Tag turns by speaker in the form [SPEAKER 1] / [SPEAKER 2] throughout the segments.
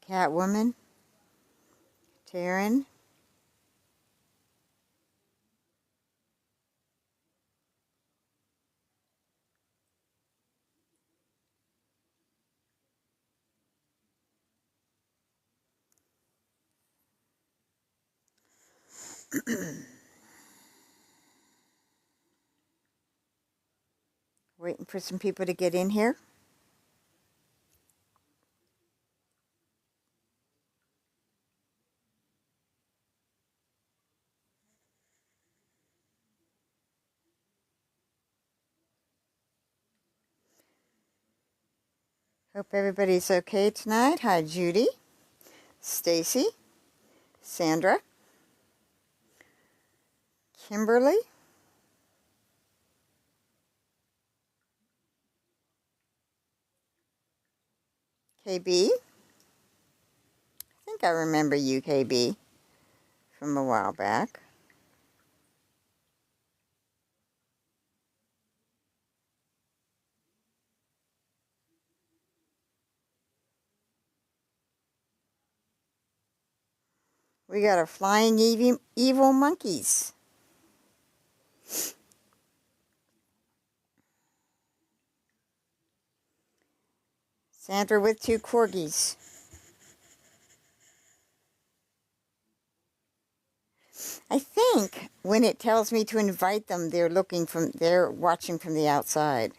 [SPEAKER 1] Catwoman, Taryn, waiting for some people to get in here. Hope everybody's okay tonight. Hi, Judy, Stacy, Sandra, Kimberly, KB. I think I remember you, KB, from a while back. We got our flying evil monkeys. Sandra with 2 corgis. I think when it tells me to invite them, they're watching from the outside.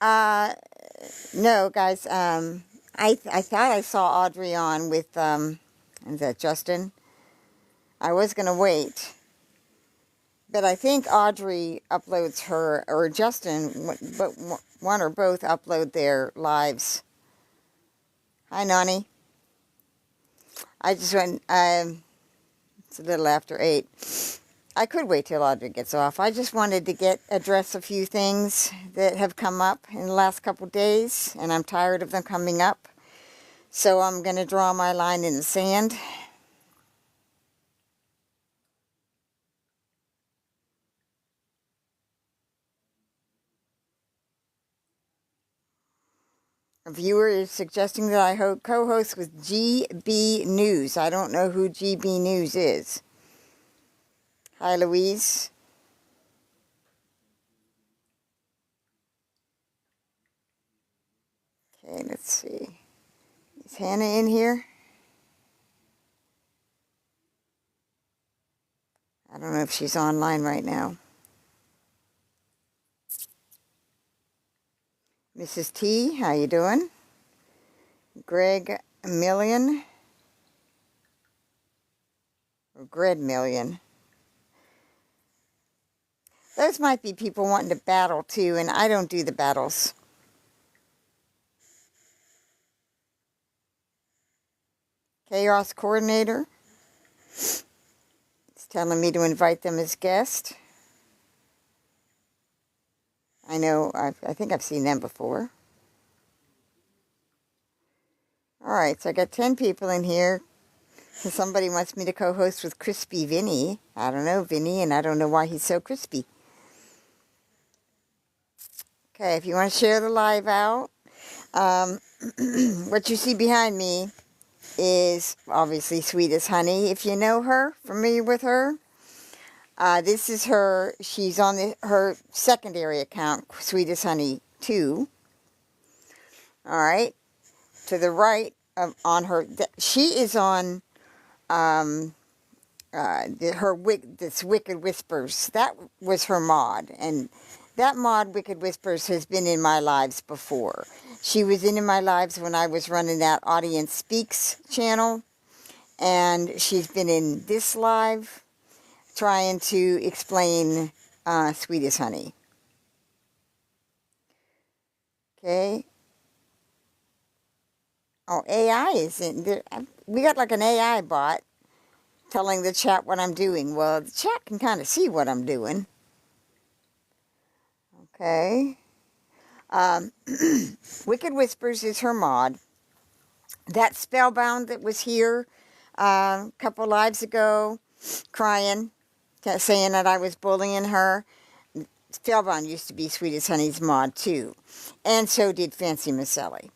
[SPEAKER 1] No, guys. I thought I saw Audrey on with is that Justin? I was gonna wait, but I think Audrey uploads her, or Justin, but one or both upload their lives. Hi, Nani. I just went. It's a little after 8. I could wait till Audrey gets off. I just wanted to address a few things that have come up in the last couple days, and I'm tired of them coming up. So I'm going to draw my line in the sand. A viewer is suggesting that I co-host with GB News. I don't know who GB News is. Hi, Louise. Okay, let's see. Is Hannah in here? I don't know if she's online right now. Mrs. T, how you doing? Greg Million. Or Gred Million. Those might be people wanting to battle too, and I don't do the battles. Chaos Coordinator. It's telling me to invite them as guests. I know, I think I've seen them before. Alright, so I got 10 people in here. Somebody wants me to co-host with Crispy Vinny. I don't know Vinny, and I don't know why he's so crispy. Okay, if you want to share the live out, what you see behind me is obviously Sweet as Honey. If you know her, familiar with her, this is her. She's on her secondary account, Sweet as Honey 2. All right, to the right on her, she is on this Wicked Whispers. That was her mod, and that mod, Wicked Whispers, has been in my lives before. She was in my lives when I was running that Audience Speaks channel, and she's been in this live trying to explain Sweet as Honey. Okay. Oh, AI is in there. We got like an AI bot telling the chat what I'm doing. Well, the chat can kind of see what I'm doing. Okay. Wicked Whispers is her mod. That Spellbound that was here a couple lives ago, crying, saying that I was bullying her. Spellbound used to be Sweet as Honey's mod too. And so did Fancy Miss Ellie.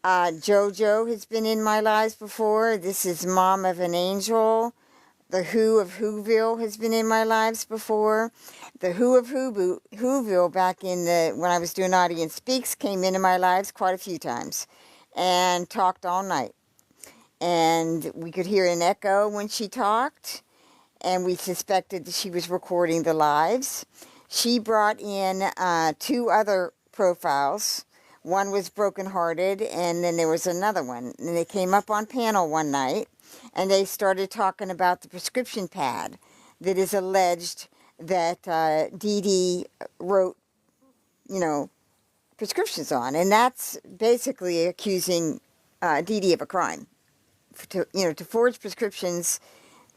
[SPEAKER 1] JoJo has been in my lives before. This is Mom of an Angel. The Who of Whoville has been in my lives before. The Who of Whoville back in when I was doing Audience Speaks came into my lives quite a few times and talked all night. And we could hear an echo when she talked, and we suspected that she was recording the lives. She brought in 2 other profiles. One was Brokenhearted, and then there was another one. And they came up on panel one night, and they started talking about the prescription pad that is alleged that Dee Dee wrote, prescriptions on. And that's basically accusing Dee Dee of a crime. To forge prescriptions,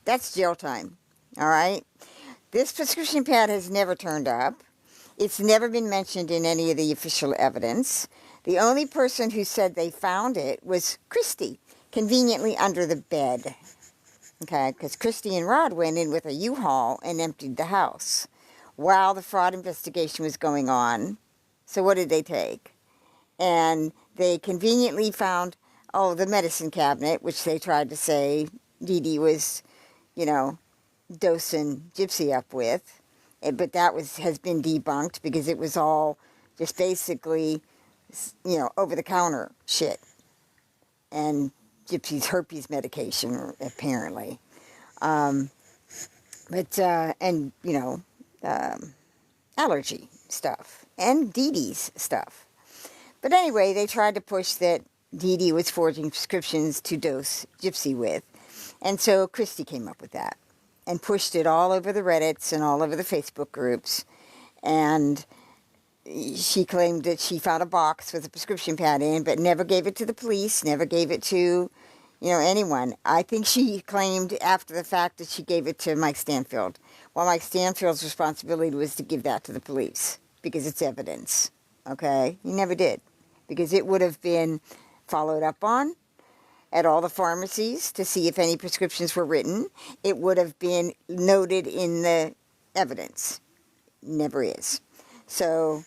[SPEAKER 1] that's jail time, all right? This prescription pad has never turned up. It's never been mentioned in any of the official evidence. The only person who said they found it was Christy, conveniently under the bed. Okay, because Christy and Rod went in with a U-Haul and emptied the house while the fraud investigation was going on. So what did they take? And they conveniently found, the medicine cabinet, which they tried to say Dee Dee was, dosing Gypsy up with. But that has been debunked because it was all just basically, over-the-counter shit. And Gypsy's herpes medication, apparently. Allergy stuff. And Dee Dee's stuff. But anyway, they tried to push that Dee Dee was forging prescriptions to dose Gypsy with. And so Christy came up with that. And pushed it all over the Reddits and all over the Facebook groups. And she claimed that she found a box with a prescription pad in, but never gave it to the police, never gave it to, anyone. I think she claimed after the fact that she gave it to Mike Stanfield. Well, Mike Stanfield's responsibility was to give that to the police because it's evidence. Okay? He never did. Because it would have been followed up on at all the pharmacies to see if any prescriptions were written. It would have been noted in the evidence. Never is. So,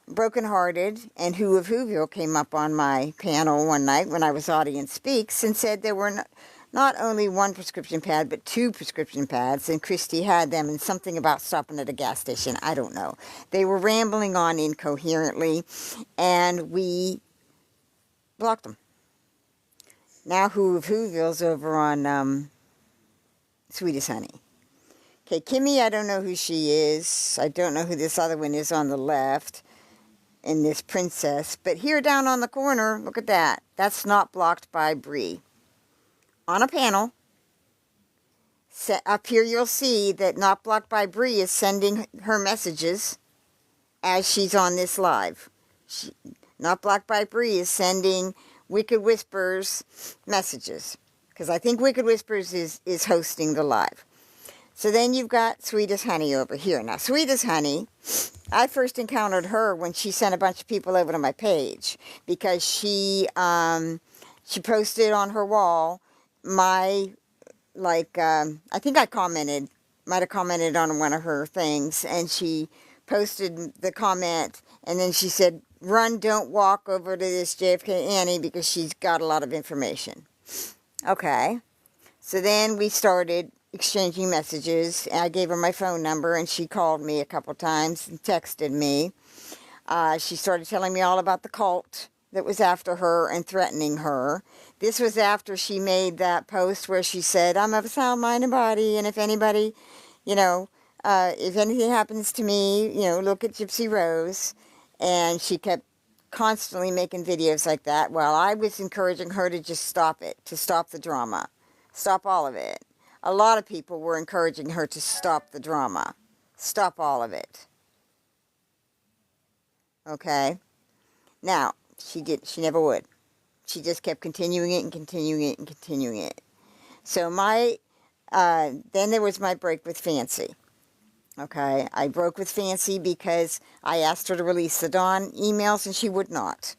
[SPEAKER 1] Brokenhearted and Who of Whoville came up on my panel one night when I was Audience Speaks and said there were not only 1 prescription pad, but 2 prescription pads, and Christy had them, and something about stopping at a gas station. I don't know. They were rambling on incoherently, and we blocked them. Now Who of Whoville's over on Sweet as Honey. Okay, Kimmy, I don't know who she is. I don't know who this other one is on the left. And this princess. But here down on the corner, look at that. That's not blocked by Bree. On a panel. Up here you'll see that Not Blocked by Bree is sending her messages as she's on this live. Not Blocked by Bree is sending Wicked Whispers messages. Because I think Wicked Whispers is hosting the live. So then you've got Sweet as Honey over here. Now, Sweet as Honey, I first encountered her when she sent a bunch of people over to my page. Because she posted on her wall I think I might have commented on one of her things. And she posted the comment. And then she said, run, don't walk over to this JFK Annie because she's got a lot of information. Okay. So then we started exchanging messages. I gave her my phone number and she called me a couple times and texted me. She started telling me all about the cult that was after her and threatening her. This was after she made that post where she said, I'm of a sound mind and body, and if anybody, if anything happens to me, look at Gypsy Rose. And she kept constantly making videos like that while I was encouraging her to just stop it, to stop the drama. Stop all of it. A lot of people were encouraging her to stop the drama. Stop all of it. Okay? Now, she never would. She just kept continuing it and continuing it and continuing it. So then there was my break with Fancy. Okay? I broke with Fancy because I asked her to release the Dawn emails and she would not.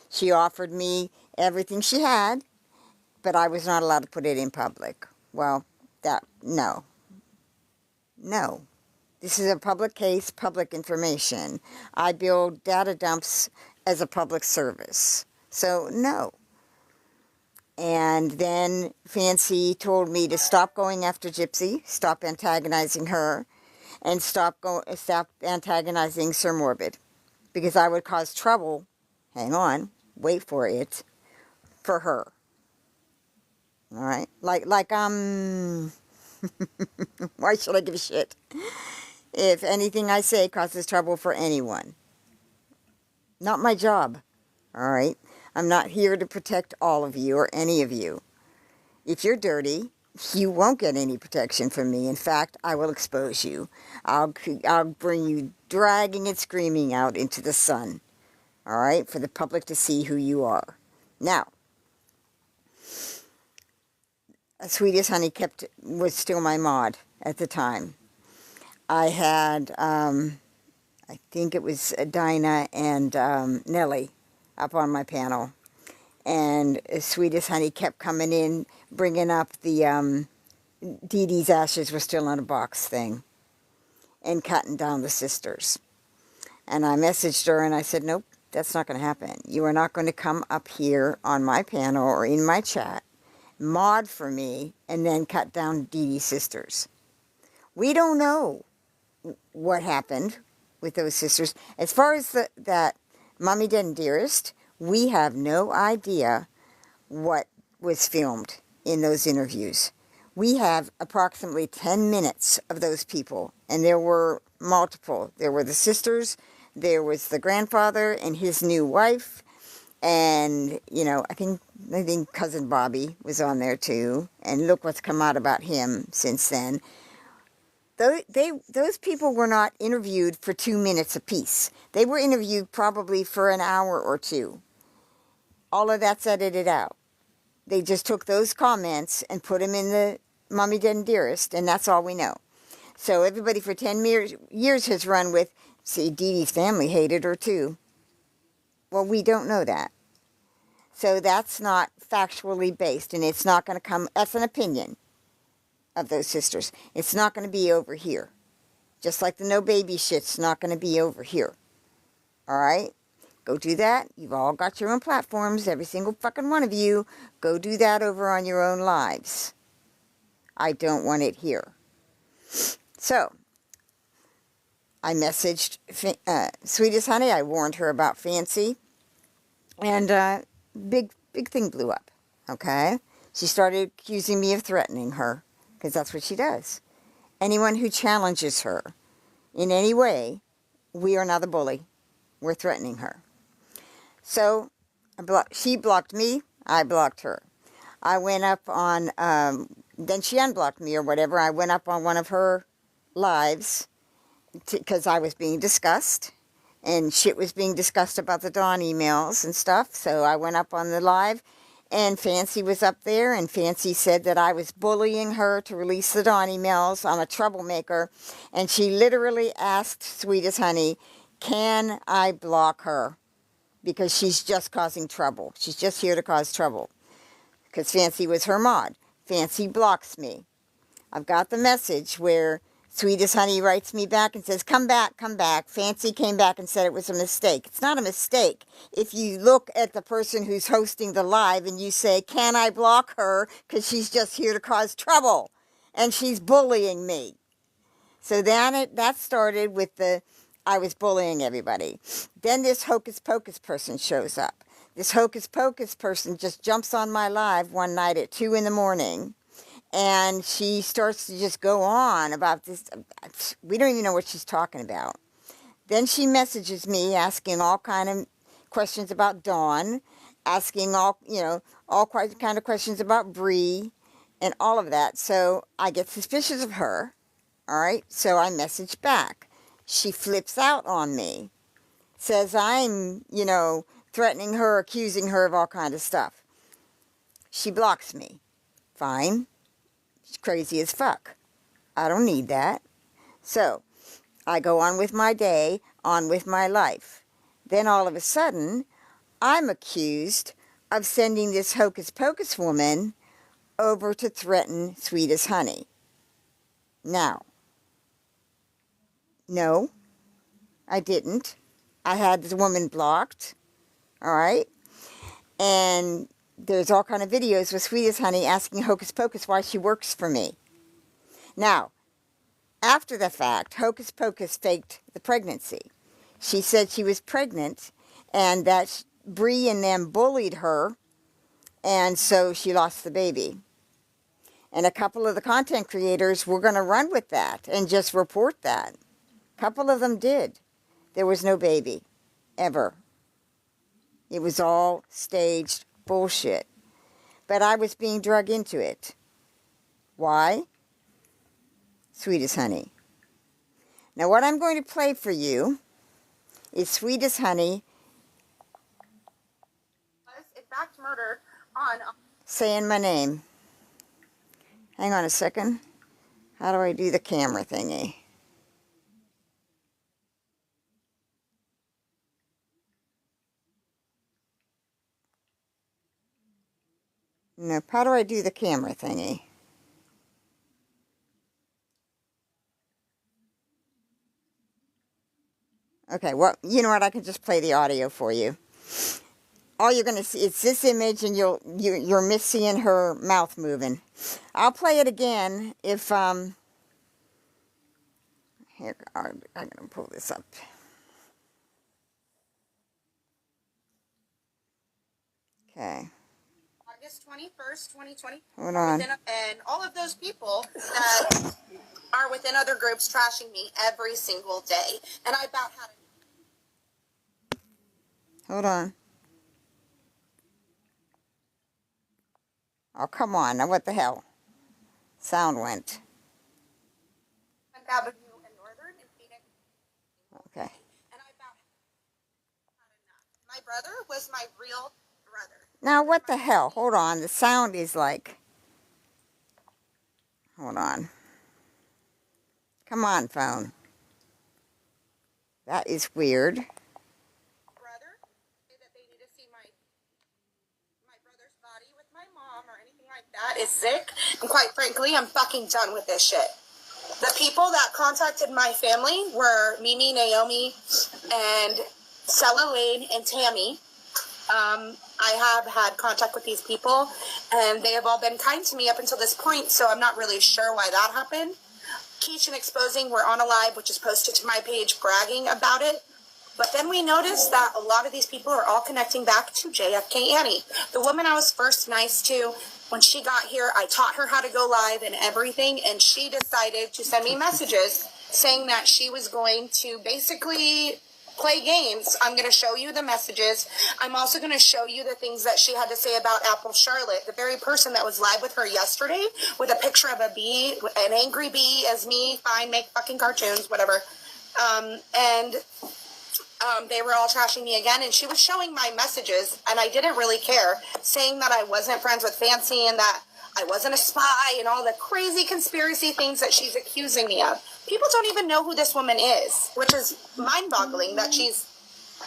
[SPEAKER 1] She offered me everything she had, but I was not allowed to put it in public. Well, no. This is a public case, public information. I build data dumps as a public service. So, no. And then Fancy told me to stop going after Gypsy, stop antagonizing her, and stop antagonizing Sir Morbid, because I would cause trouble, hang on, wait for it, for her. All right? Why should I give a shit if anything I say causes trouble for anyone? Not my job. All right? I'm not here to protect all of you or any of you. If you're dirty, you won't get any protection from me. In fact, I will expose you. I'll bring you dragging and screaming out into the sun. All right? For the public to see who you are. Now, Sweetest Honey was still my mod at the time. I had, I think it was Dinah and Nellie up on my panel. And Sweetest Honey kept coming in, bringing up the Dee Dee's ashes were still in a box thing, and cutting down the sisters. And I messaged her and I said, nope, that's not going to happen. You are not going to come up here on my panel or in my chat, mod for me, and then cut down Dee Dee's sisters. We don't know what happened with those sisters. As far as that Mommy Dead and Dearest, we have no idea what was filmed in those interviews. We have approximately 10 minutes of those people, and there were multiple. There were the sisters, there was the grandfather and his new wife, and, you know, I think Cousin Bobby was on there too, and look what's come out about him since then. Those people were not interviewed for 2 minutes apiece. They were interviewed probably for an hour or two. All of that's edited out. They just took those comments and put them in the Mommy Dead and Dearest, and that's all we know. So everybody for 10 years has run with, see, Dee Dee's family hated her too. Well, we don't know that. So that's not factually based, and it's not going to come, that's an opinion of those sisters. It's not going to be over here. Just like the no baby shit's not going to be over here. All right? Go do that. You've all got your own platforms, every single fucking one of you. Go do that over on your own lives. I don't want it here. So, I messaged Sweetest Honey. I warned her about Fancy. And big thing blew up. Okay? She started accusing me of threatening her, because that's what she does. Anyone who challenges her in any way, we are now the bully. We're threatening her. So, she blocked me, I blocked her. I went up on, then she unblocked me or whatever. I went up on one of her lives because I was being discussed. And shit was being discussed about the Dawn emails and stuff. So I went up on the live, and Fancy was up there, and Fancy said that I was bullying her to release the Dawn emails. I'm a troublemaker. And she literally asked Sweetest Honey, can I block her? Because she's just causing trouble. She's just here to cause trouble. Because Fancy was her mod. Fancy blocks me. I've got the message where Sweetest Honey writes me back and says, come back, come back. Fancy came back and said it was a mistake. It's not a mistake. If you look at the person who's hosting the live and you say, can I block her? Because she's just here to cause trouble. And she's bullying me. So then that started with I was bullying everybody. Then this Hocus Pocus person shows up. This Hocus Pocus person just jumps on my live one night at 2 in the morning. And she starts to just go on about this. We don't even know what she's talking about. Then she messages me asking all kind of questions about Dawn, asking all kind of questions about Bree, and all of that. So I get suspicious of her. All right. So I message back. She flips out on me, says I'm, threatening her, accusing her of all kind of stuff. She blocks me. Fine. She's crazy as fuck. I don't need that. So, I go on with my day, on with my life. Then all of a sudden, I'm accused of sending this Hocus Pocus woman over to threaten Sweetest Honey. Now, no, I didn't. I had the woman blocked. All right? And there's all kind of videos with Sweet as Honey asking Hocus Pocus why she works for me. Now, after the fact, Hocus Pocus faked the pregnancy. She said she was pregnant and that Bree and them bullied her, and so she lost the baby. And a couple of the content creators were going to run with that and just report that. A couple of them did. There was no baby, ever. It was all staged bullshit. But I was being drug into it. Why? Sweet as Honey. Now what I'm going to play for you is Sweet as Honey. Was in fact murdered on... Saying my name. Hang on a second. How do I do the camera thingy? Nope. How do I do the camera thingy? Okay, well, you know what? I can just play the audio for you. All you're going to see is this image, and you're missing her mouth moving. I'll play it again if here, I'm going to pull this up. Okay. August 21st, 2020. Hold on. And all of those people that are within other groups trashing me every single day, and I about had. Hold on. Oh, come on. Now, what the hell? Sound went. Okay. And I about had enough. My brother was my real brother. Now, what the hell? Hold on. The sound is like... Hold on. Come on, phone. That is weird. That is sick, and quite frankly, I'm fucking done with this shit. The people that contacted my family were Mimi, Naomi, and Stella Lane, and Tammy. I have had contact with these people, and they have all been kind to me up until this point, so I'm not really sure why that happened. Keach and Exposing were on a live, which is posted to my page, bragging about it. But then we noticed that a lot of these people are all connecting back to JFK Annie. The woman I was first nice to, when she got here, I taught her how to go live and everything, and she decided to send me messages saying that she was going to basically play games. I'm going to show you the messages. I'm also going to show you the things that she had to say about Apple Charlotte, the very person that was live with her yesterday with a picture of a bee, an angry bee as me, fine, make fucking cartoons, whatever. They were all trashing me again, and she was showing my messages, and I didn't really care, saying that I wasn't friends with Fancy and that I wasn't a spy and all the crazy conspiracy things that she's accusing me of. People don't even know who this woman is, which is mind-boggling that she's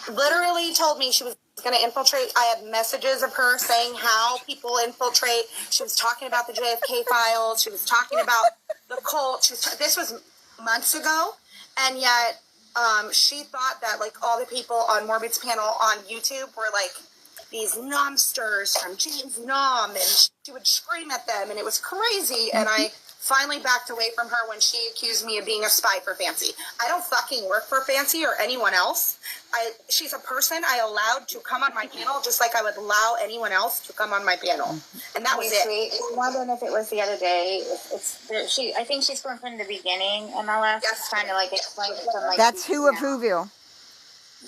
[SPEAKER 1] literally told me she was going to infiltrate. I had messages of her saying how people infiltrate. She was talking about the JFK files. She was talking about the cult. This was months ago, and yet... she thought that like all the people on Morbid's panel on YouTube were like these nomsters from James Nom, and she would scream at them, and it was crazy. And I finally backed away from her when she accused me of being a spy for Fancy. I don't fucking work for Fancy or anyone else. She's a person I allowed to come on my panel just like I would allow anyone else to come on my panel. And that was it.
[SPEAKER 2] I'm wondering if it was the other day. I think she's from the beginning, MLS. Yes. Trying to like explain to them. Like,
[SPEAKER 1] that's who of Whoville.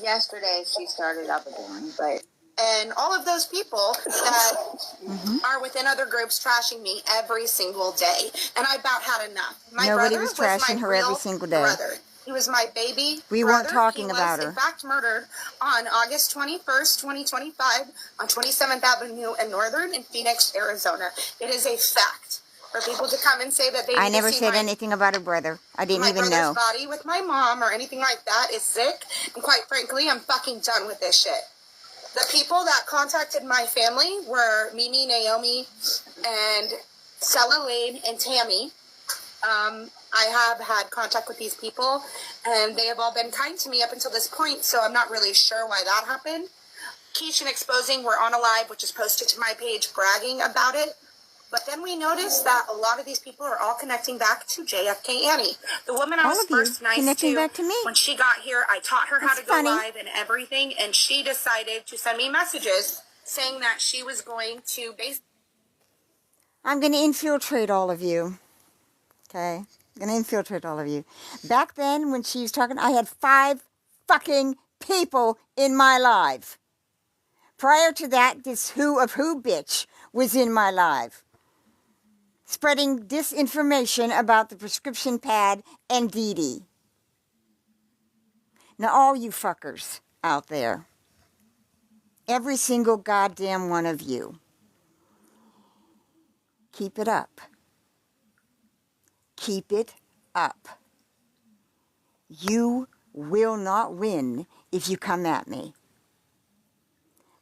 [SPEAKER 2] Yesterday she started up again, but...
[SPEAKER 1] And all of those people that are within other groups trashing me every single day. And I about had enough. My Nobody was trashing her every single day. Brother. He was my baby
[SPEAKER 3] We
[SPEAKER 1] brother.
[SPEAKER 3] weren't talking about her.
[SPEAKER 1] He was, in fact, murdered on August 21st, 2025 on 27th Avenue and Northern in Phoenix, Arizona. It is a fact. For people to come and say that they
[SPEAKER 3] I never said anything about her brother. I didn't even know.
[SPEAKER 1] My brother's body with my mom or anything like that is sick. And quite frankly, I'm fucking done with this shit. The people that contacted my family were Mimi, Naomi, and Stella Lane, and Tammy. I have had contact with these people, and they have all been kind to me up until this point, so I'm not really sure why that happened.
[SPEAKER 4] Keisha and Exposing were on a live, which is posted to my page, bragging about it. But then we noticed that a lot of these people are all connecting back to JFK Annie. The woman I
[SPEAKER 3] All
[SPEAKER 4] was
[SPEAKER 3] of you
[SPEAKER 4] first nice
[SPEAKER 3] connecting
[SPEAKER 4] to,
[SPEAKER 3] back to me.
[SPEAKER 4] when she got here, I taught her how
[SPEAKER 3] That's
[SPEAKER 4] to go
[SPEAKER 3] funny.
[SPEAKER 4] live and everything, and she decided to send me messages saying that she was going to
[SPEAKER 1] I'm going to infiltrate all of you. Okay? I'm going to infiltrate all of you. Back then, when she was talking, I had 5 fucking people in my live. Prior to that, this who of who bitch was in my live, spreading disinformation about the prescription pad and Dee Dee. Now, all you fuckers out there, every single goddamn one of you, keep it up. Keep it up. You will not win if you come at me.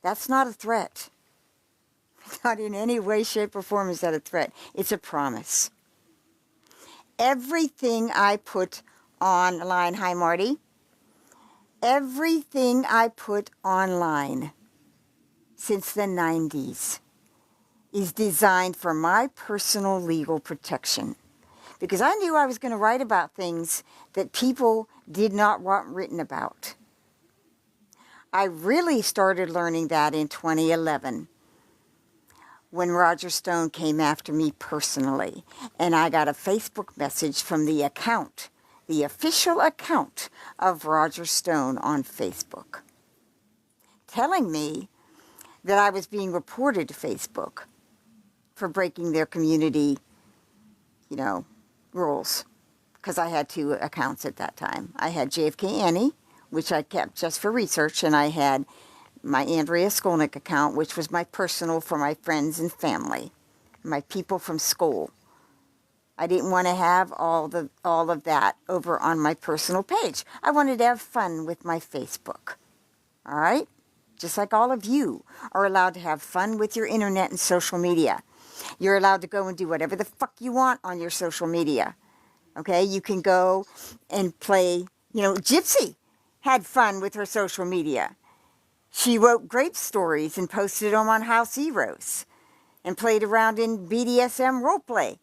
[SPEAKER 1] That's not a threat. Not in any way, shape, or form is that a threat. It's a promise. Everything I put online, hi Marty, everything I put online since the 90s is designed for my personal legal protection. Because I knew I was going to write about things that people did not want written about. I really started learning that in 2011 when Roger Stone came after me personally. And I got a Facebook message from the account, the official account of Roger Stone on Facebook, telling me that I was being reported to Facebook for breaking their community, rules. Because I had 2 accounts at that time. I had JFK Annie, which I kept just for research, and I had my Andrea Skolnick account, which was my personal for my friends and family, my people from school. I didn't want to have all of that over on my personal page. I wanted to have fun with my Facebook. All right? Just like all of you are allowed to have fun with your internet and social media. You're allowed to go and do whatever the fuck you want on your social media. Okay? You can go and play, Gypsy had fun with her social media. She wrote grape stories and posted them on House Heroes and played around in BDSM roleplay.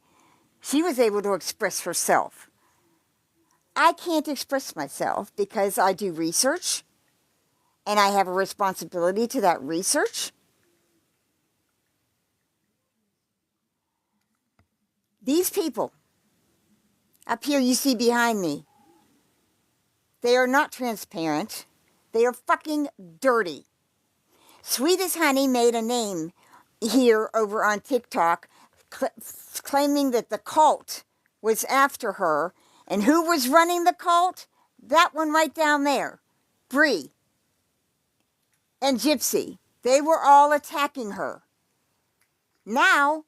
[SPEAKER 1] She was able to express herself. I can't express myself because I do research and I have a responsibility to that research. These people up here you see behind me, they are not transparent. They are fucking dirty. Sweet as Honey made a name here over on TikTok claiming that the cult was after her. And who was running the cult? That one right down there. Bree and Gypsy. They were all attacking her. Now,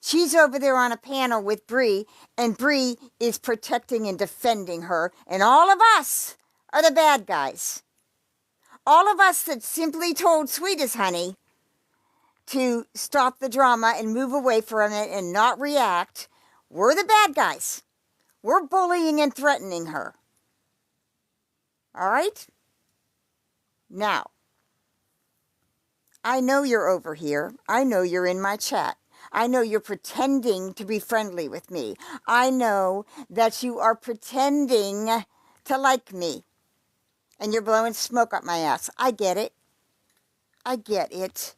[SPEAKER 1] she's over there on a panel with Bree, and Bree is protecting and defending her. And all of us are the bad guys. All of us that simply told Sweet as Honey to stop the drama and move away from it and not react, we're the bad guys. We're bullying and threatening her. All right? Now, I know you're over here. I know you're in my chat. I know you're pretending to be friendly with me. I know that you are pretending to like me. And you're blowing smoke up my ass. I get it. I get it.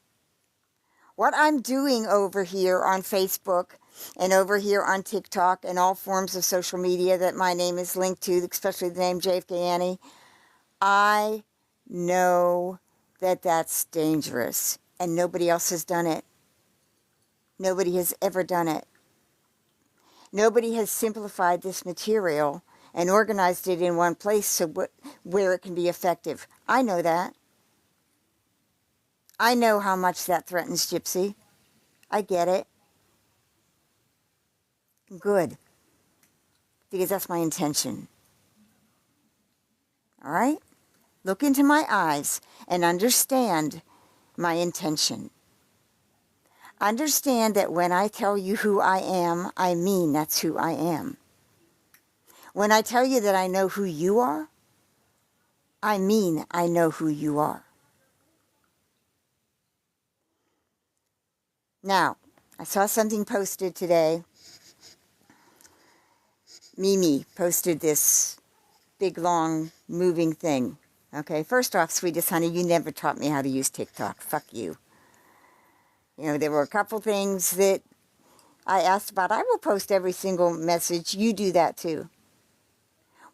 [SPEAKER 1] What I'm doing over here on Facebook and over here on TikTok and all forms of social media that my name is linked to, especially the name JFK Annie, I know that that's dangerous. And nobody else has done it. Nobody has ever done it. Nobody has simplified this material and organized it in one place so where it can be effective. I know that. I know how much that threatens Gypsy. I get it. Good. Because that's my intention. All right? Look into my eyes and understand my intention. Understand that when I tell you who I am, I mean that's who I am. When I tell you that I know who you are, I mean I know who you are. Now, I saw something posted today. Mimi posted this big, long, moving thing. Okay, first off, sweetest honey, you never taught me how to use TikTok. Fuck you. You know, there were a couple things that I asked about. I will post every single message. You do that too.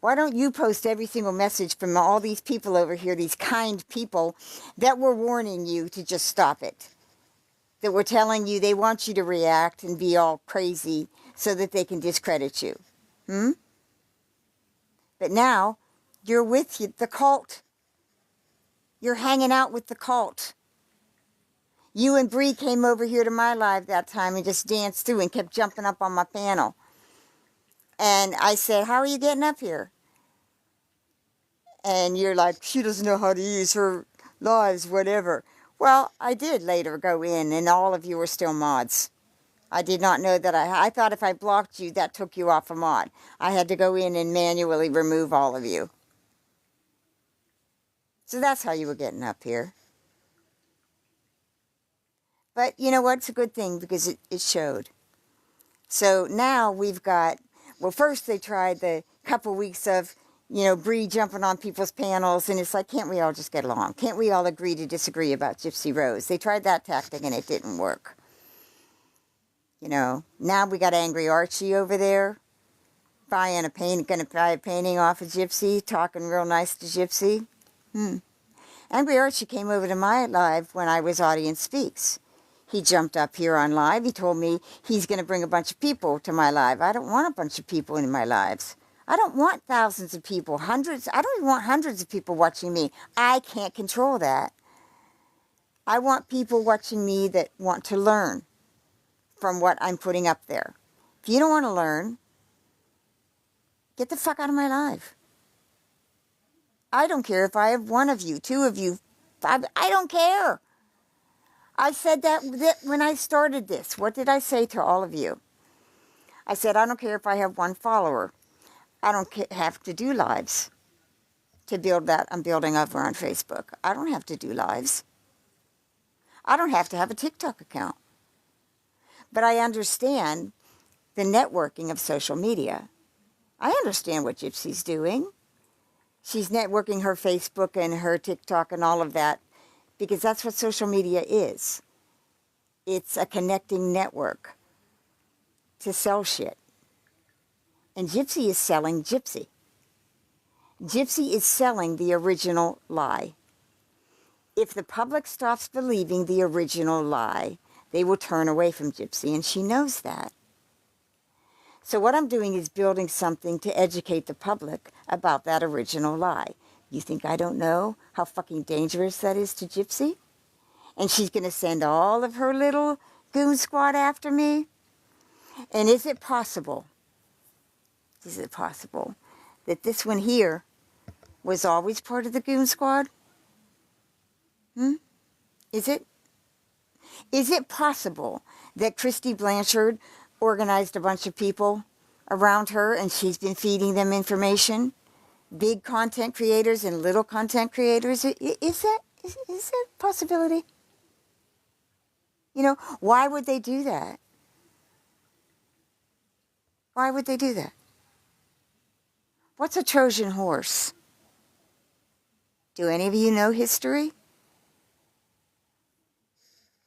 [SPEAKER 1] Why don't you post every single message from all these people over here, these kind people that were warning you to just stop it? That were telling you they want you to react and be all crazy so that they can discredit you. But now, you're with the cult. You're hanging out with the cult. You and Bree came over here to my live that time and just danced through and kept jumping up on my panel. And I said, how are you getting up here? And you're like, she doesn't know how to use her lives, whatever. Well, I did later go in, and all of you were still mods. I did not know that I thought if I blocked you, that took you off a mod. I had to go in and manually remove all of you. So that's how you were getting up here. But you know what? It's a good thing because it showed. So now we've got, well, first they tried the couple weeks of, you know, Bree jumping on people's panels, and it's like, can't we all just get along? Can't we all agree to disagree about Gypsy Rose? They tried that tactic and it didn't work. You know, now we got Angry Archie over there, gonna buy a painting off of Gypsy, talking real nice to Gypsy. Angry Archie came over to my live when I was Audience Speaks. He jumped up here on live. He told me he's going to bring a bunch of people to my live. I don't want a bunch of people in my lives. I don't want thousands of people, hundreds. I don't even want hundreds of people watching me. I can't control that. I want people watching me that want to learn from what I'm putting up there. If you don't want to learn, get the fuck out of my live. I don't care if I have one of you, two of you, five. I don't care. I said that when I started this. What did I say to all of you? I said, I don't care if I have one follower. I don't have to do lives to build that I'm building over on Facebook. I don't have to do lives. I don't have to have a TikTok account. But I understand the networking of social media. I understand what Gypsy's doing. She's networking her Facebook and her TikTok and all of that because that's what social media is. It's a connecting network to sell shit. And Gypsy is selling Gypsy. Gypsy is selling the original lie. If the public stops believing the original lie, they will turn away from Gypsy, and she knows that. So what I'm doing is building something to educate the public about that original lie. You think I don't know how fucking dangerous that is to Gypsy? And she's going to send all of her little goon squad after me? And is it possible that this one here was always part of the goon squad? Is it? Is it possible that Christy Blanchard organized a bunch of people around her and she's been feeding them information? Big content creators and little content creators? Is that a possibility? You know, why would they do that? Why would they do that? What's a Trojan horse? Do any of you know history?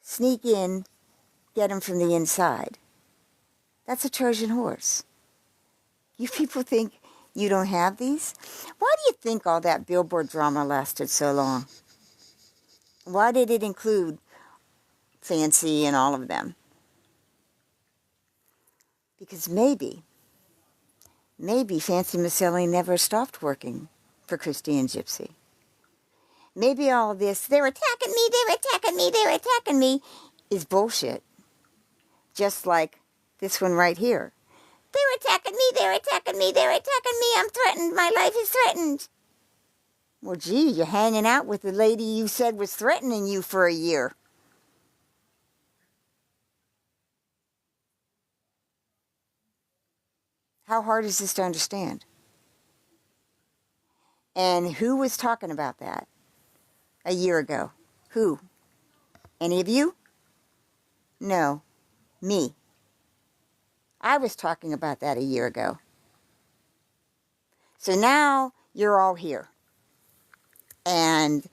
[SPEAKER 1] Sneak in, get them from the inside. That's a Trojan horse. You people think you don't have these? Why do you think all that Billboard drama lasted so long? Why did it include Fancy and all of them? Because maybe Fancy Maselli never stopped working for Christy and Gypsy. Maybe all of this, they're attacking me, is bullshit. Just like this one right here. They're attacking me, I'm threatened, my life is threatened. Well, gee, you're hanging out with the lady you said was threatening you for a year. How hard is this to understand? And who was talking about that a year ago? Who? Any of you? No, me. I was talking about that a year ago. So now you're all here. And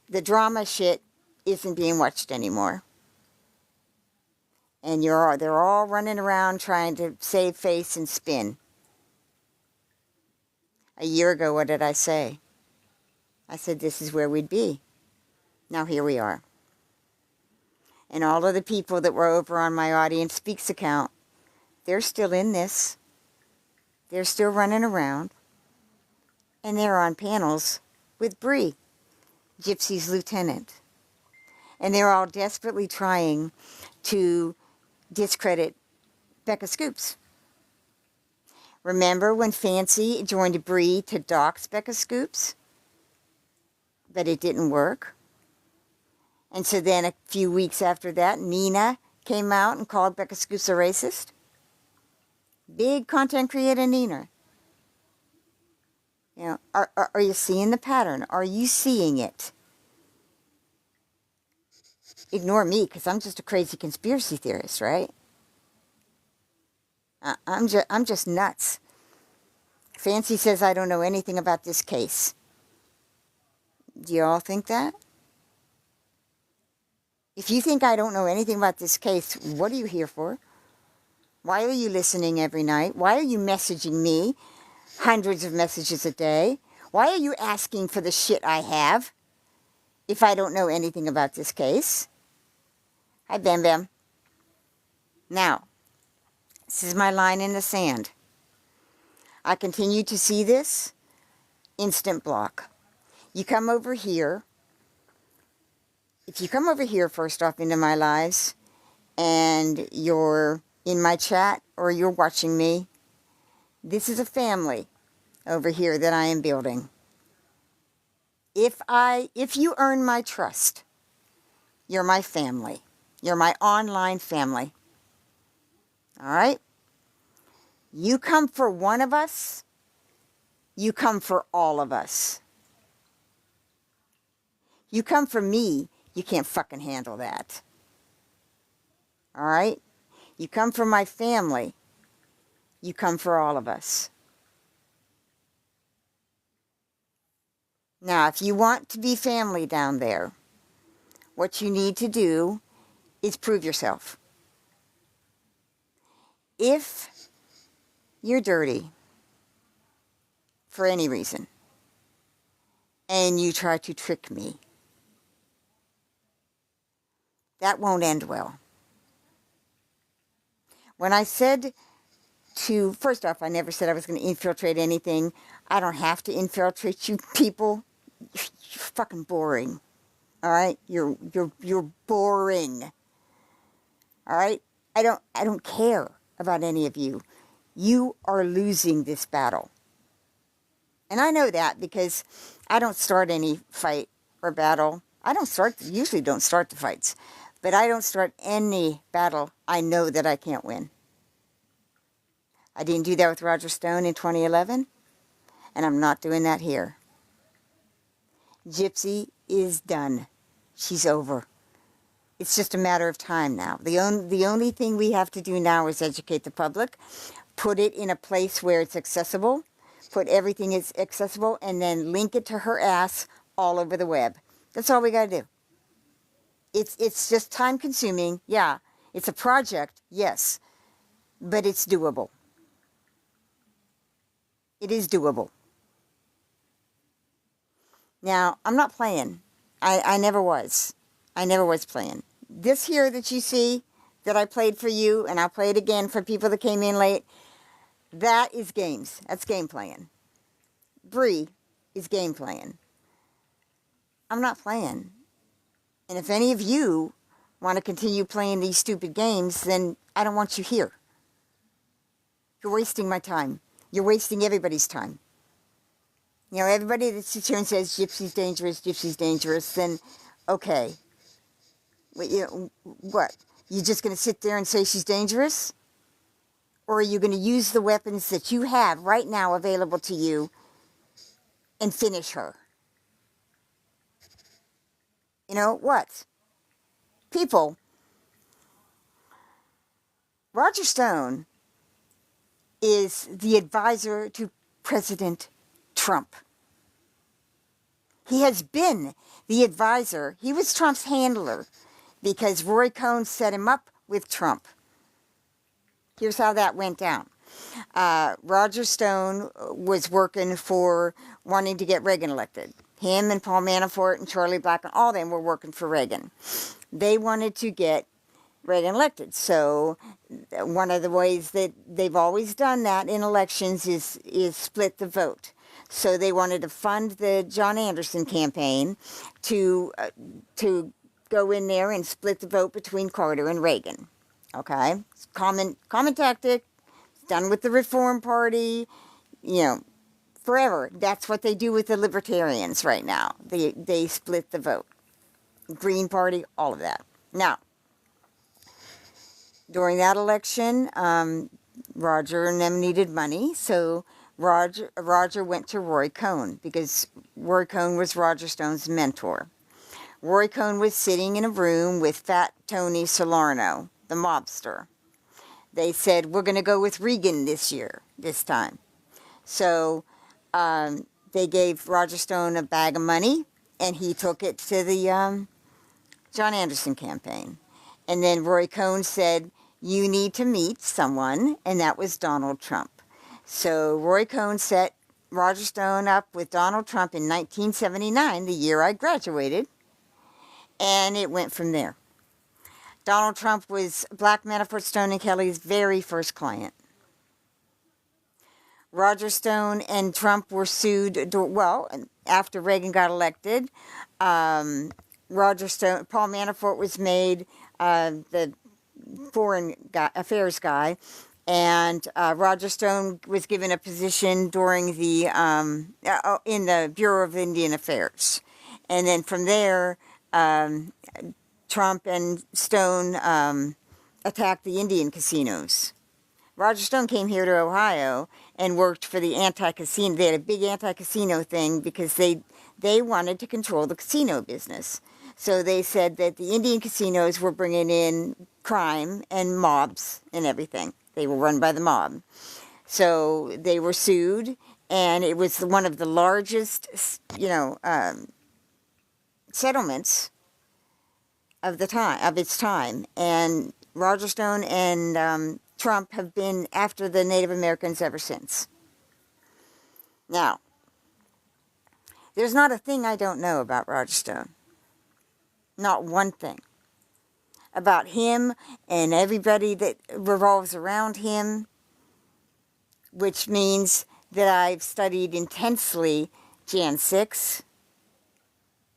[SPEAKER 1] the drama shit isn't being watched anymore. And they're all running around trying to save face and spin. A year ago, what did I say? I said this is where we'd be. Now here we are. And all of the people that were over on my Audience Speaks account, they're still in this. They're still running around. And they're on panels with Bree, Gypsy's lieutenant. And they're all desperately trying to discredit Becca Scoops. Remember when Fancy joined Bree to dox Becca Scoops? But it didn't work. And so then a few weeks after that, Nina came out and called Becca Scoops a racist. Big content creator Nina. You know, are you seeing the pattern? Are you seeing it? Ignore me, because I'm just a crazy conspiracy theorist, right? I'm just nuts. Fancy says I don't know anything about this case. Do you all think that? If you think I don't know anything about this case, what are you here for? Why are you listening every night? Why are you messaging me hundreds of messages a day? Why are you asking for the shit I have if I don't know anything about this case? Hi, Bam Bam. Now, this is my line in the sand. I continue to see this. Instant block. You come over here. If you come over here first off into my lives and you're in my chat or you're watching me, this is a family over here that I am building. If you earn my trust, you're my family. You're my online family. All right? You come for one of us, you come for all of us. You come for me, you can't fucking handle that. All right? You come for my family, you come for all of us. Now, if you want to be family down there, what you need to do is prove yourself. If you're dirty for any reason and you try to trick me, that won't end well. When I said first off, I never said I was going to infiltrate anything. I don't have to infiltrate you people. You're fucking boring. All right? You're boring. All right? I don't care about any of you. You are losing this battle. And I know that because I don't start any fight or battle. Usually don't start the fights. But I don't start any battle I know that I can't win. I didn't do that with Roger Stone in 2011, and I'm not doing that here. Gypsy is done. She's over. It's just a matter of time now. The only thing we have to do now is educate the public, put it in a place where it's accessible, put everything is accessible, and then link it to her ass all over the web. That's all we got to do. It's just time consuming. Yeah, it's a project, yes, but it's doable. It is doable. Now, I'm not playing. I never was. I never was playing. This here that you see that I played for you, and I'll play it again for people that came in late, that is games. That's game playing. Bree is game playing. I'm not playing. And if any of you want to continue playing these stupid games, then I don't want you here. You're wasting my time. You're wasting everybody's time. You know, everybody that sits here and says, Gypsy's dangerous, then, okay. What? You just going to sit there and say she's dangerous? Or are you going to use the weapons that you have right now available to you and finish her? You know, what? People, Roger Stone is the advisor to President Trump. He has been the advisor. He was Trump's handler because Roy Cohn set him up with Trump. Here's how that went down. Roger Stone was working for wanting to get Reagan elected. Him and Paul Manafort and Charlie Black and all them were working for Reagan. They wanted to get Reagan elected. So one of the ways that they've always done that in elections is split the vote. So they wanted to fund the John Anderson campaign to go in there and split the vote between Carter and Reagan. Okay, it's common tactic. It's done with the Reform Party, you know, forever. That's what they do with the Libertarians right now. They split the vote. Green Party, all of that. Now, during that election, Roger and them needed money, so Roger went to Roy Cohn because Roy Cohn was Roger Stone's mentor. Roy Cohn was sitting in a room with Fat Tony Salerno, the mobster. They said, we're going to go with Reagan this time. So they gave Roger Stone a bag of money, and he took it to the John Anderson campaign. And then Roy Cohn said, you need to meet someone, and that was Donald Trump. So Roy Cohn set Roger Stone up with Donald Trump in 1979, the year I graduated, and it went from there. Donald Trump was Black, Manafort, Stone, and Kelly's very first client. Roger Stone and Trump were sued, well, after Reagan got elected. Roger Stone, Paul Manafort was made the foreign affairs guy, and Roger Stone was given a position during the in the Bureau of Indian Affairs, and then from there, Trump and Stone attacked the Indian casinos. Roger Stone came here to Ohio and worked for the anti-casino. They had a big anti-casino thing because they wanted to control the casino business. So they said that the Indian casinos were bringing in crime and mobs and everything. They were run by the mob. So they were sued, and it was one of the largest, settlements of its time. And Roger Stone and Trump have been after the Native Americans ever since. Now, there's not a thing I don't know about Roger Stone. Not one thing. About him and everybody that revolves around him, which means that I've studied intensely Jan 6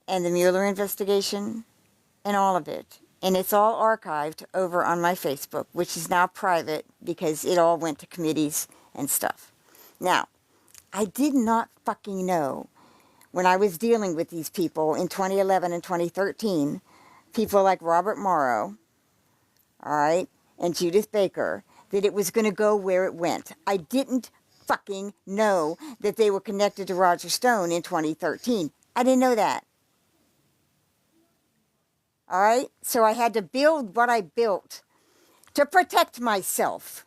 [SPEAKER 1] and the Mueller investigation and all of it. And it's all archived over on my Facebook, which is now private because it all went to committees and stuff. Now, I did not fucking know when I was dealing with these people in 2011 and 2013, people like Robert Morrow, all right, and Judith Baker, that it was going to go where it went. I didn't fucking know that they were connected to Roger Stone in 2013. I didn't know that. All right? So I had to build what I built to protect myself.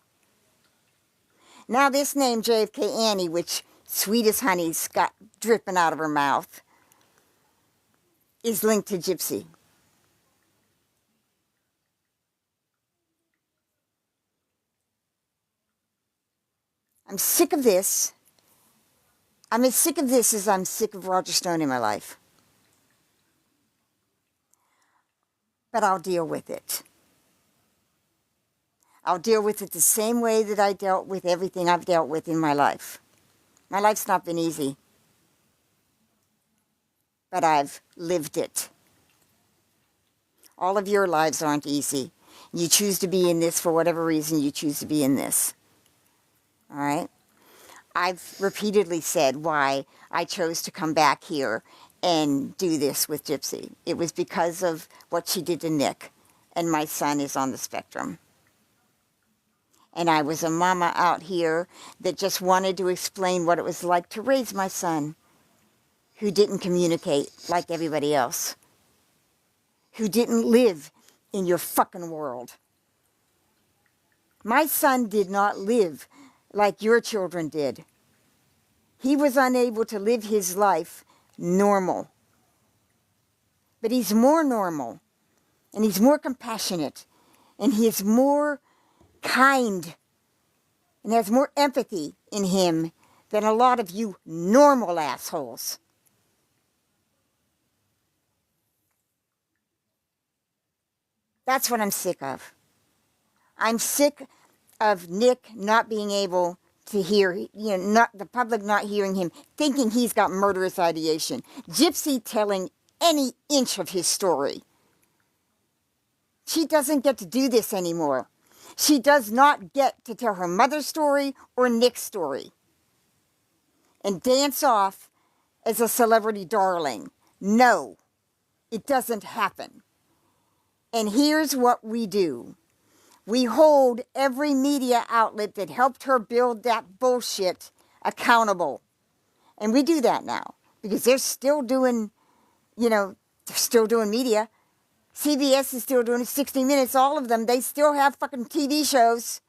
[SPEAKER 1] Now this name, JFK Annie, which sweet as honey's got dripping out of her mouth, is linked to Gypsy. I'm sick of this. I'm as sick of this as I'm sick of Roger Stone in my life. But I'll deal with it. I'll deal with it the same way that I dealt with everything I've dealt with in my life. My life's not been easy. But I've lived it. All of your lives aren't easy. You choose to be in this for whatever reason you choose to be in this. All right? I've repeatedly said why I chose to come back here and do this with Gypsy. It was because of what she did to Nick, and my son is on the spectrum. And I was a mama out here that just wanted to explain what it was like to raise my son, who didn't communicate like everybody else, who didn't live in your fucking world. My son did not live like your children did. He was unable to live his life normal. But he's more normal, and he's more compassionate, and he is more kind, and has more empathy in him than a lot of you normal assholes. That's what I'm sick of. I'm sick of Nick not being able to hear, not the public not hearing him, thinking he's got murderous ideation. Gypsy telling any inch of his story. She doesn't get to do this anymore. She does not get to tell her mother's story or Nick's story and dance off as a celebrity darling. No, it doesn't happen. And here's what we do. We hold every media outlet that helped her build that bullshit accountable. And we do that now because they're still doing, they're still doing media. CBS is still doing it, 60 Minutes, all of them. They still have fucking TV shows.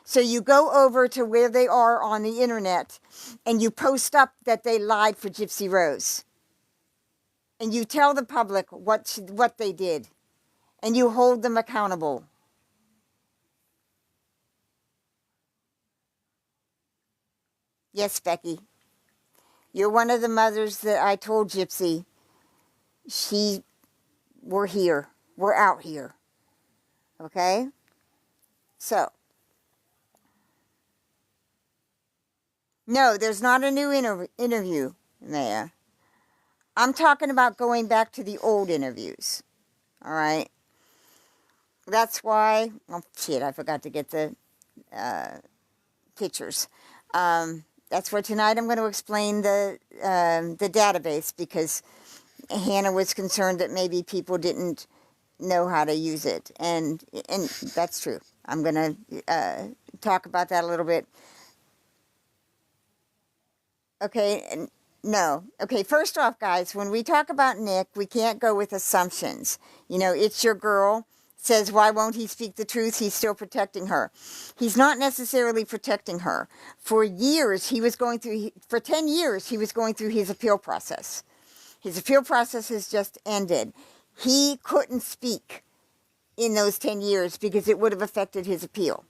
[SPEAKER 1] So you go over to where they are on the internet and you post up that they lied for Gypsy Rose. And you tell the public what they did. And you hold them accountable. Yes, Becky. You're one of the mothers that I told Gypsy. We're here. We're out here. Okay? So. No, there's not a new interview, Maya. I'm talking about going back to the old interviews. All right? That's why... Oh, shit, I forgot to get the pictures. That's why tonight I'm going to explain the database because Hannah was concerned that maybe people didn't know how to use it. And that's true. I'm going to talk about that a little bit. Okay, no. Okay, first off, guys, when we talk about Nick, we can't go with assumptions. It's your girl. Says, why won't he speak the truth? He's still protecting her. He's not necessarily protecting her. For years, for 10 years, he was going through his appeal process. His appeal process has just ended. He couldn't speak in those 10 years because it would have affected his appeal.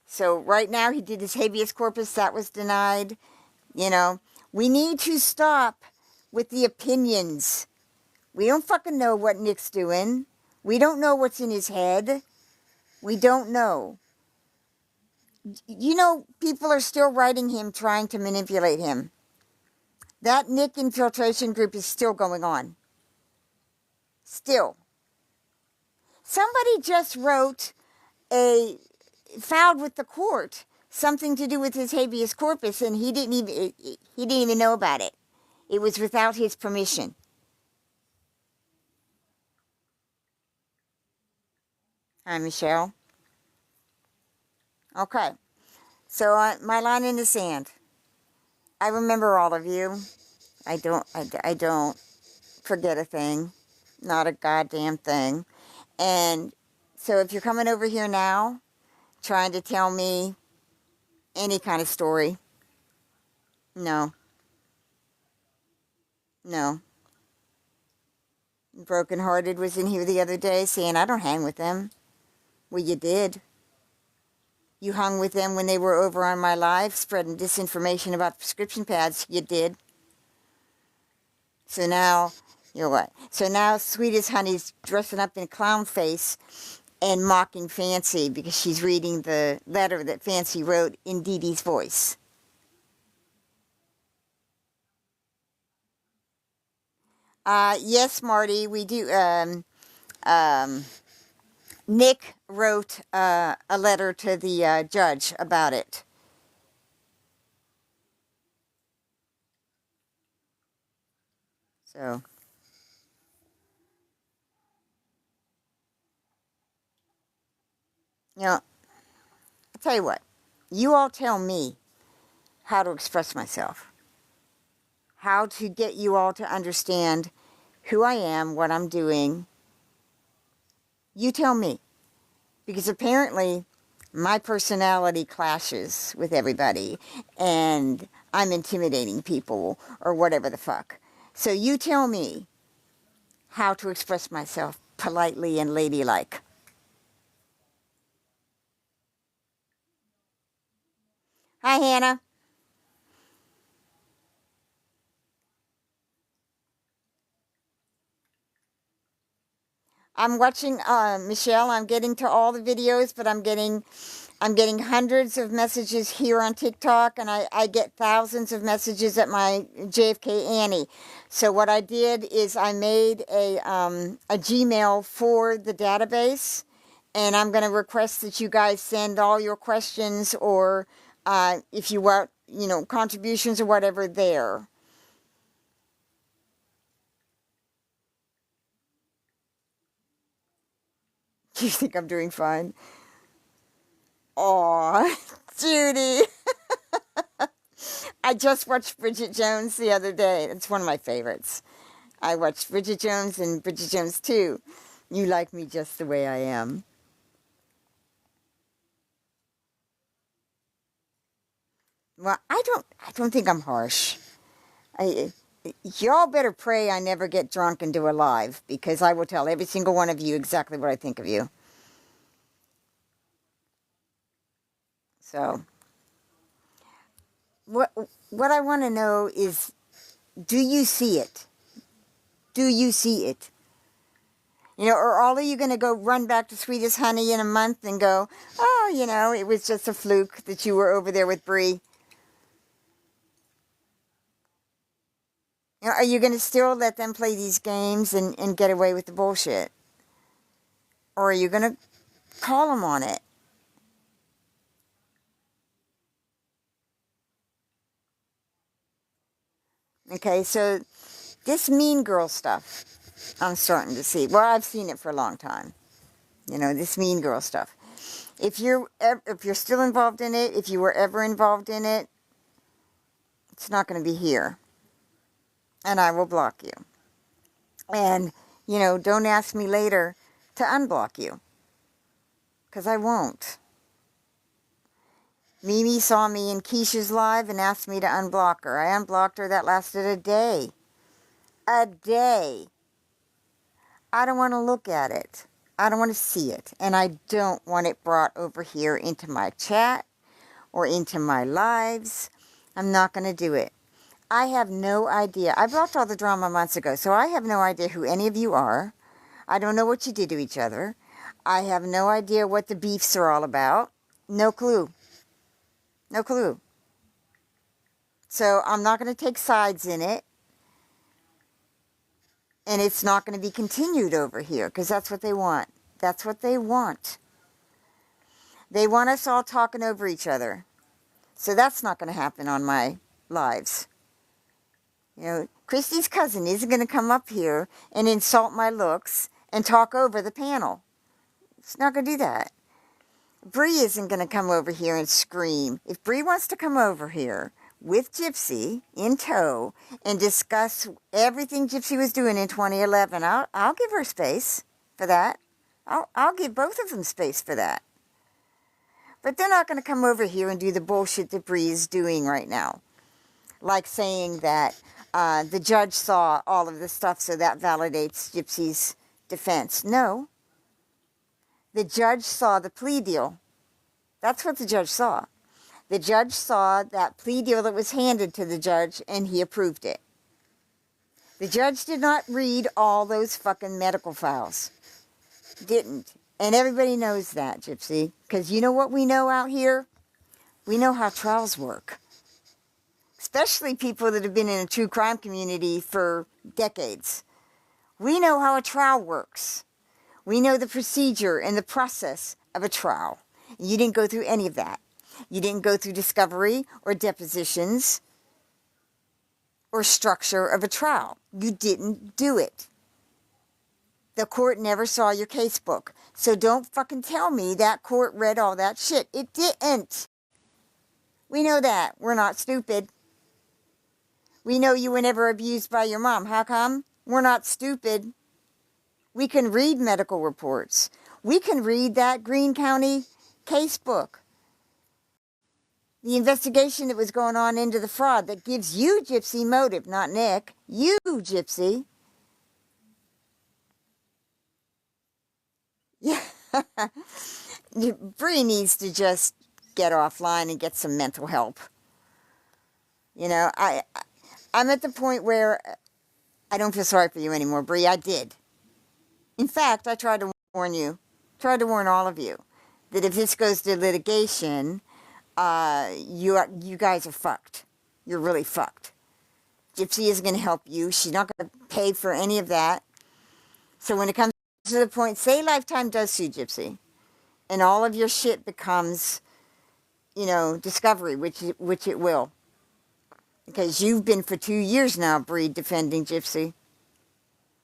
[SPEAKER 1] So right now, he did his habeas corpus. That was denied. We need to stop with the opinions. We don't fucking know what Nick's doing. We don't know what's in his head. We don't know. People are still writing him, trying to manipulate him. That Nick infiltration group is still going on. Still. Somebody just filed with the court something to do with his habeas corpus, and he didn't even know about it. It was without his permission. Hi, Michelle. Okay. So my line in the sand. I remember all of you. I don't forget a thing. Not a goddamn thing. And so if you're coming over here now, trying to tell me any kind of story, no. Brokenhearted was in here the other day saying, I don't hang with them. Well, you did. You hung with them when they were over on my live spreading disinformation about prescription pads. You did. So now, you're what? So now Sweetest Honey's dressing up in a clown face and mocking Fancy because she's reading the letter that Fancy wrote in Dee Dee's voice. Yes, Marty, we do. Nick wrote a letter to the judge about it. So. I'll tell you what. You all tell me how to express myself. How to get you all to understand who I am, what I'm doing. You tell me. because apparently my personality clashes with everybody and I'm intimidating people or whatever the fuck. So you tell me how to express myself politely and ladylike. Hi, Hannah. I'm watching, Michelle, I'm getting to all the videos, but I'm getting hundreds of messages here on TikTok, and I get thousands of messages at my JFK Annie. So what I did is I made a Gmail for the database, and I'm going to request that you guys send all your questions or if you want, contributions or whatever there. You think I'm doing fine? Aw, Judy. I just watched Bridget Jones the other day. It's one of my favorites. I watched Bridget Jones and Bridget Jones 2. You like me just the way I am. Well, I don't think I'm harsh. Y'all better pray I never get drunk and do a live, because I will tell every single one of you exactly what I think of you. So, what I want to know is, do you see it? Do you see it? Or all of you going to go run back to Sweetest Honey in a month and go, oh, it was just a fluke that you were over there with Bree? Are you going to still let them play these games and get away with the bullshit? Or are you going to call them on it? Okay, so this mean girl stuff, I'm starting to see. Well, I've seen it for a long time. This mean girl stuff. If you're still involved in it, if you were ever involved in it, it's not going to be here. And I will block you. And, don't ask me later to unblock you. Because I won't. Mimi saw me in Keisha's live and asked me to unblock her. I unblocked her. That lasted a day. A day. I don't want to look at it. I don't want to see it. And I don't want it brought over here into my chat or into my lives. I'm not going to do it. I have no idea. I blocked all the drama months ago, so I have no idea who any of you are. I don't know what you did to each other. I have no idea what the beefs are all about. No clue. No clue. So I'm not going to take sides in it. And it's not going to be continued over here, because that's what they want. That's what they want. They want us all talking over each other. So that's not going to happen on my lives. Christy's cousin isn't going to come up here and insult my looks and talk over the panel. It's not going to do that. Bree isn't going to come over here and scream. If Bree wants to come over here with Gypsy in tow and discuss everything Gypsy was doing in 2011, I'll give her space for that. I'll give both of them space for that. But they're not going to come over here and do the bullshit that Bree is doing right now. Like saying that the judge saw all of this stuff, so that validates Gypsy's defense. No. The judge saw the plea deal. That's what the judge saw. The judge saw that plea deal that was handed to the judge, and he approved it. The judge did not read all those fucking medical files. Didn't. And everybody knows that, Gypsy. Because you know what we know out here? We know how trials work. Especially people that have been in a true crime community for decades. We know how a trial works. We know the procedure and the process of a trial. You didn't go through any of that. You didn't go through discovery or depositions or structure of a trial. You didn't do it. The court never saw your casebook. So don't fucking tell me that court read all that shit. It didn't. We know that. We're not stupid. We know you were never abused by your mom. How come? We're not stupid. We can read medical reports. We can read that Greene County case book. The investigation that was going on into the fraud that gives you, Gypsy, motive, not Nick. You, Gypsy. Yeah. Bree needs to just get offline and get some mental help. You know, I'm at the point where I don't feel sorry for you anymore, Bree. I did. In fact, I tried to warn you, tried to warn all of you, that if this goes to litigation, you guys are fucked. You're really fucked. Gypsy isn't going to help you. She's not going to pay for any of that. So when it comes to the point, say Lifetime does sue Gypsy, and all of your shit becomes, you know, discovery, which it will. Because you've been for 2 years now, Bree, defending Gypsy.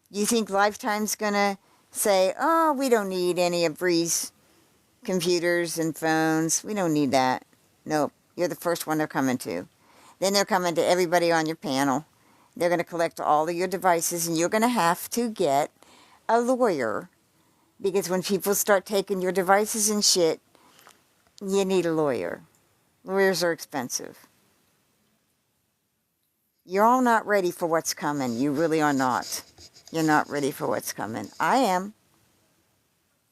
[SPEAKER 1] You think Lifetime's going to say, oh, we don't need any of Bree's computers and phones. We don't need that. Nope. You're the first one they're coming to. Then they're coming to everybody on your panel. They're going to collect all of your devices, and you're going to have to get a lawyer. Because when people start taking your devices and shit, you need a lawyer. Lawyers are expensive. You're all not ready for what's coming. You really are not. You're not ready for what's coming. I am.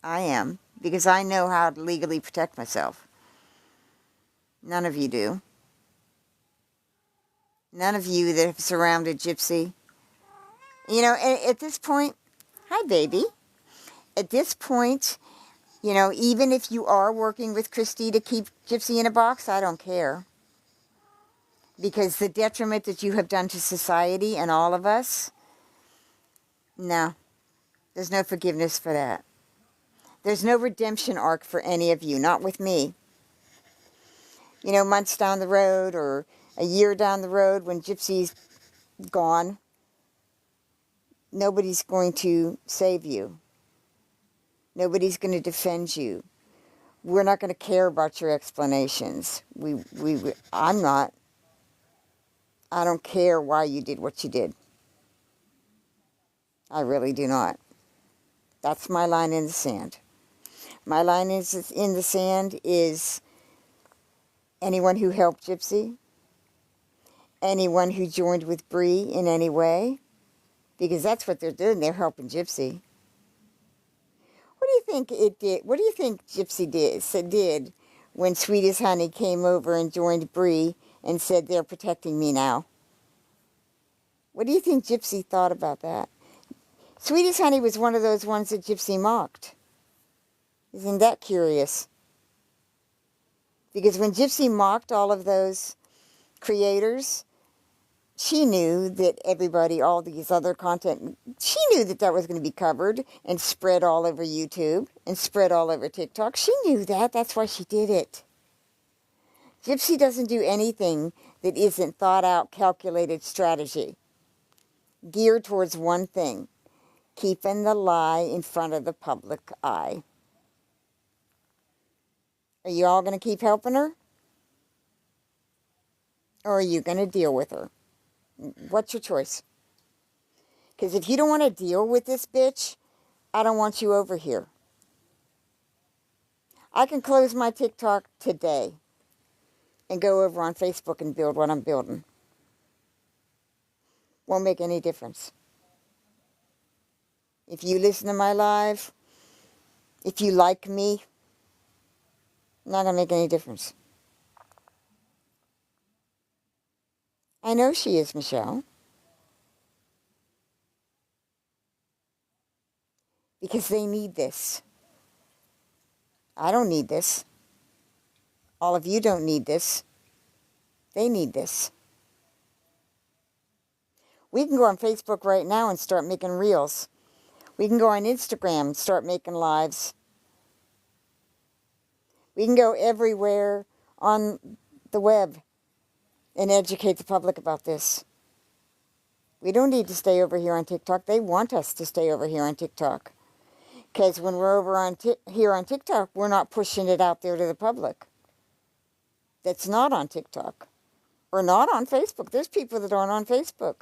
[SPEAKER 1] I am. Because I know how to legally protect myself. None of you do. None of you that have surrounded Gypsy. You know, at this point, hi, baby. At this point, you know, even if you are working with Christy to keep Gypsy in a box, I don't care. Because the detriment that you have done to society and all of us, no. There's no forgiveness for that. There's no redemption arc for any of you, not with me. You know, months down the road or a year down the road when Gypsy's gone, nobody's going to save you. Nobody's going to defend you. We're not going to care about your explanations. I'm not. I don't care why you did what you did. I really do not. That's my line in the sand. My line in the sand is anyone who helped Gypsy, anyone who joined with Bree in any way, because that's what they're doing. They're helping Gypsy. What do you think it did? What do you think Gypsy did when Sweet as Honey came over and joined Bree and said they're protecting me now? What do you think Gypsy thought about that? Sweet as Honey was one of those ones that Gypsy mocked. Isn't that curious? Because when Gypsy mocked all of those creators, she knew that everybody, all these other content, she knew that that was going to be covered and spread all over YouTube and spread all over TikTok. She knew that. That's why she did it. Gypsy doesn't do anything that isn't thought out, calculated strategy. Geared towards one thing. Keeping the lie in front of the public eye. Are you all going to keep helping her? Or are you going to deal with her? What's your choice? Because if you don't want to deal with this bitch, I don't want you over here. I can close my TikTok today and go over on Facebook and build what I'm building. Won't make any difference. If you listen to my live, if you like me, not going to make any difference. I know she is, Michelle. Because they need this. I don't need this. All of you don't need this. They need this. We can go on Facebook right now and start making reels. We can go on Instagram and start making lives. We can go everywhere on the web and educate the public about this. We don't need to stay over here on TikTok. They want us to stay over here on TikTok. Because when we're over on here on TikTok, we're not pushing it out there to the public. That's not on TikTok. Or not on Facebook. There's people that aren't on Facebook.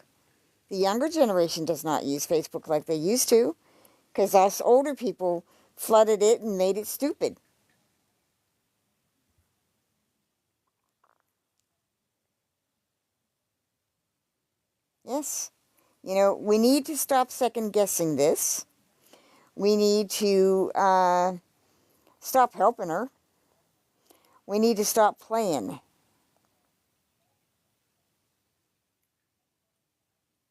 [SPEAKER 1] The younger generation does not use Facebook like they used to. Because us older people flooded it and made it stupid. Yes. You know, we need to stop second guessing this. We need to stop helping her. We need to stop playing.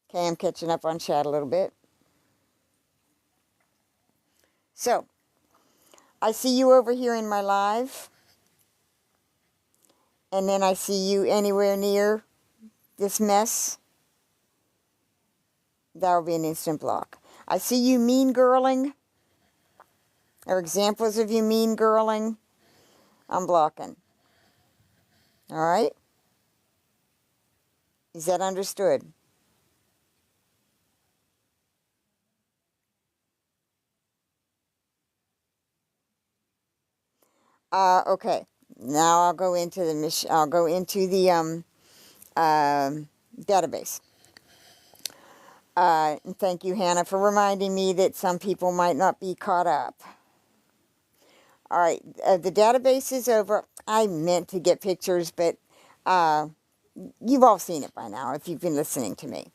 [SPEAKER 1] Okay, I'm catching up on chat a little bit. So, I see you over here in my live. And then I see you anywhere near this mess. That will be an instant block. I see you mean girling, or examples of you mean girling. I'm blocking. All right? Is that understood? Okay. Now I'll go into the database. And thank you, Hannah, for reminding me that some people might not be caught up. All right, the database is over. I meant to get pictures, but you've all seen it by now if you've been listening to me.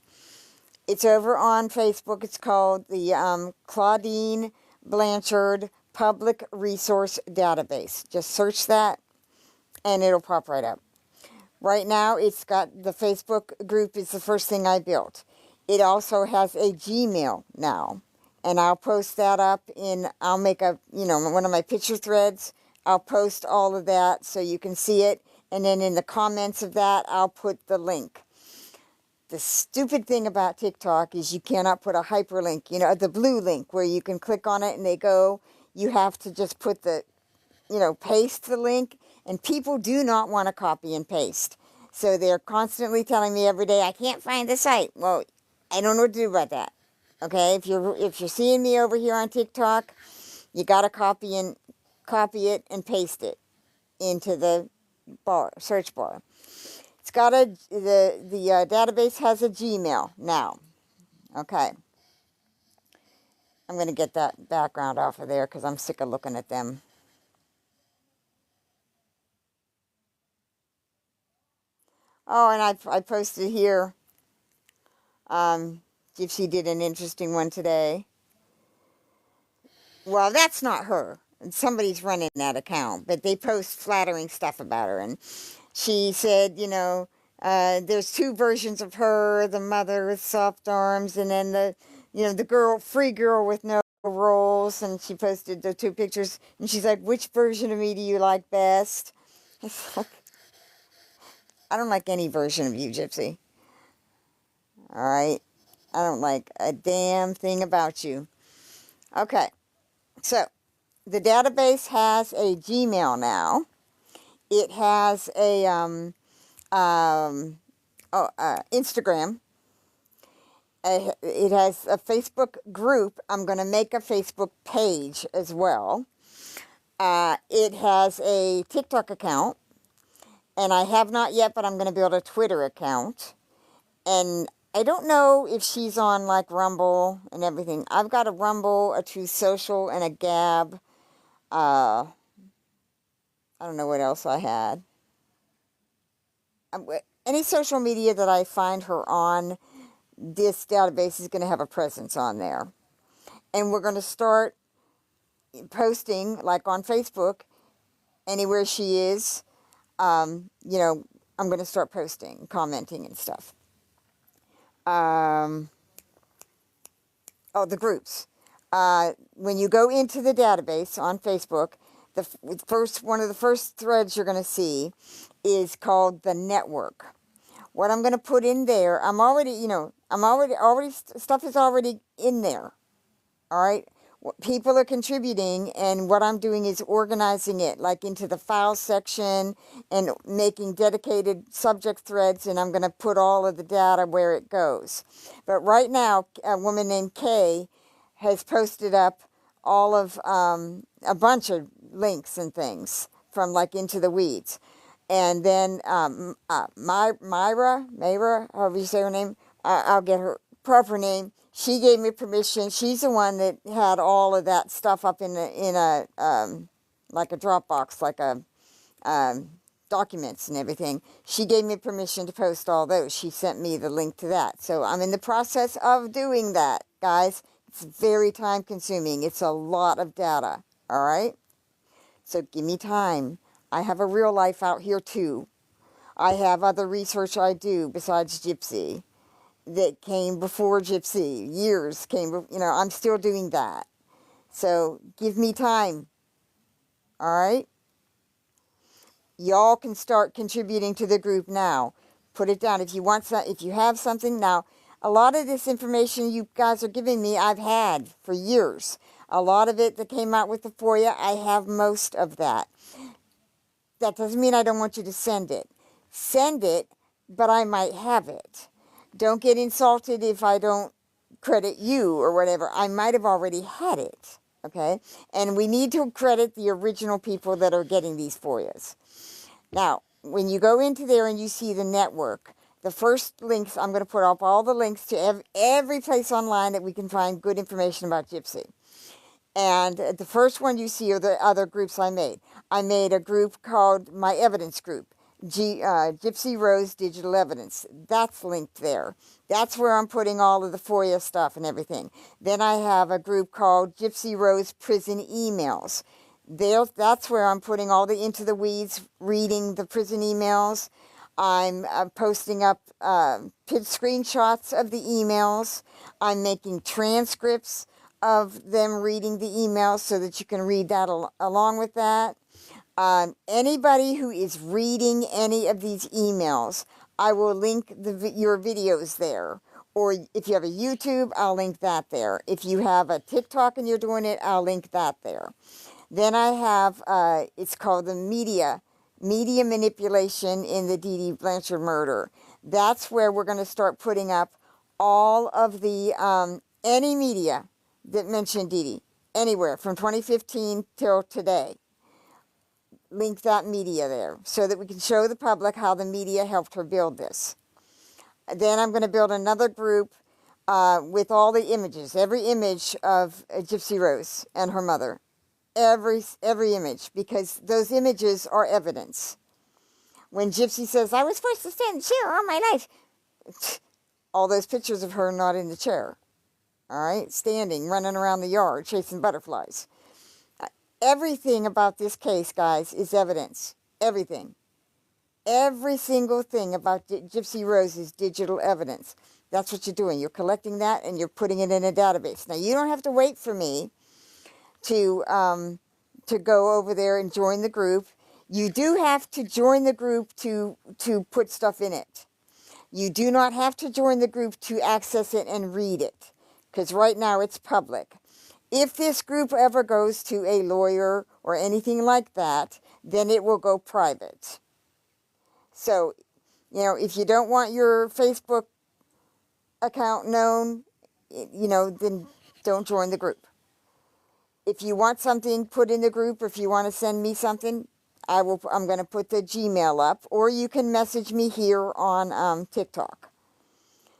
[SPEAKER 1] It's over on Facebook. It's called the Claudine Blanchard Public Resource Database. Just search that, and it'll pop right up. Right now, it's got the Facebook group is the first thing I built. It also has a Gmail now, and I'll post that up I'll make one of my picture threads. I'll post all of that so you can see it, and then in the comments of that, I'll put the link. The stupid thing about TikTok is you cannot put a hyperlink, the blue link where you can click on it and they go. You have to just put paste the link, and people do not want to copy and paste. So they're constantly telling me every day, I can't find the site. Well, I don't know what to do about that. Okay, if you're seeing me over here on TikTok, you got to copy it and paste it into the search bar. It's got the database has a Gmail now. Okay. I'm going to get that background off of there because I'm sick of looking at them. Oh, and I posted here. Gypsy did an interesting one today. Well, that's not her. Somebody's running that account, but they post flattering stuff about her. And she said, there's two versions of her, the mother with soft arms, and then the free girl with no rolls. And she posted the two pictures, and she's like, which version of me do you like best? It's like, I don't like any version of you, Gypsy. All right? I don't like a damn thing about you. Okay. So, the database has a Gmail now. It has a Instagram. It has a Facebook group. I'm going to make a Facebook page as well. It has a TikTok account. And I have not yet, but I'm going to build a Twitter account. And I don't know if she's on like Rumble and everything. I've got a Rumble, a Truth Social, and a Gab. I don't know what else I had. Any social media that I find her on, this database is going to have a presence on there. And we're going to start posting, like on Facebook, anywhere she is. I'm going to start posting, commenting and stuff. The groups. When you go into the database on Facebook, one of the first threads you're going to see is called the network. What I'm going to put in there, stuff is already in there. All right. People are contributing, and what I'm doing is organizing it, like into the file section and making dedicated subject threads, and I'm going to put all of the data where it goes. But right now, a woman named Kay has posted up all of a bunch of links and things from like Into the Weeds. And then Myra, however you say her name, I'll get her proper name. She gave me permission. She's the one that had all of that stuff up in a like a Dropbox, like a documents and everything. She gave me permission to post all those. She sent me the link to that. So I'm in the process of doing that, guys. It's very time consuming. It's a lot of data. All right. So give me time. I have a real life out here too. I have other research I do besides Gypsy that came before Gypsy. Years came, I'm still doing that. So give me time. All right? Y'all can start contributing to the group now. Put it down. If you want some, if you have something now, a lot of this information you guys are giving me, I've had for years. A lot of it that came out with the FOIA, I have most of that. That doesn't mean I don't want you to send it. Send it, but I might have it. Don't get insulted if I don't credit you or whatever. I might have already had it, okay? And we need to credit the original people that are getting these FOIAs. Now, when you go into there and you see the network, the first links, I'm going to put up all the links to every place online that we can find good information about Gypsy. And the first one you see are the other groups I made. I made a group called My Evidence Group. Gypsy Rose Digital Evidence. That's linked there. That's where I'm putting all of the FOIA stuff and everything. Then I have a group called Gypsy Rose Prison Emails. That's where I'm putting all the Into the Weeds, reading the prison emails. I'm posting up screenshots of the emails. I'm making transcripts of them reading the emails so that you can read that along with that. Anybody who is reading any of these emails, I will link your videos there. Or if you have a YouTube, I'll link that there. If you have a TikTok and you're doing it, I'll link that there. Then I have, it's called the media manipulation in the Dee Dee Blanchard murder. That's where we're going to start putting up all of the, any media that mentioned Dee Dee, anywhere from 2015 till today. Link that media there so that we can show the public how the media helped her build this. Then I'm going to build another group with all the images, every image of Gypsy Rose and her mother. Every image, because those images are evidence. When Gypsy says, I was forced to stand in the chair all my life, all those pictures of her not in the chair. All right, standing, running around the yard, chasing butterflies. Everything about this case, guys, is evidence. Everything. Every single thing about Gypsy Rose is digital evidence. That's what you're doing. You're collecting that and you're putting it in a database. Now, you don't have to wait for me to go over there and join the group. You do have to join the group to put stuff in it. You do not have to join the group to access it and read it, because right now it's public. If this group ever goes to a lawyer or anything like that, then it will go private. So, if you don't want your Facebook account known, then don't join the group. If you want something put in the group, or if you want to send me something, I'm going to put the Gmail up, or you can message me here on TikTok.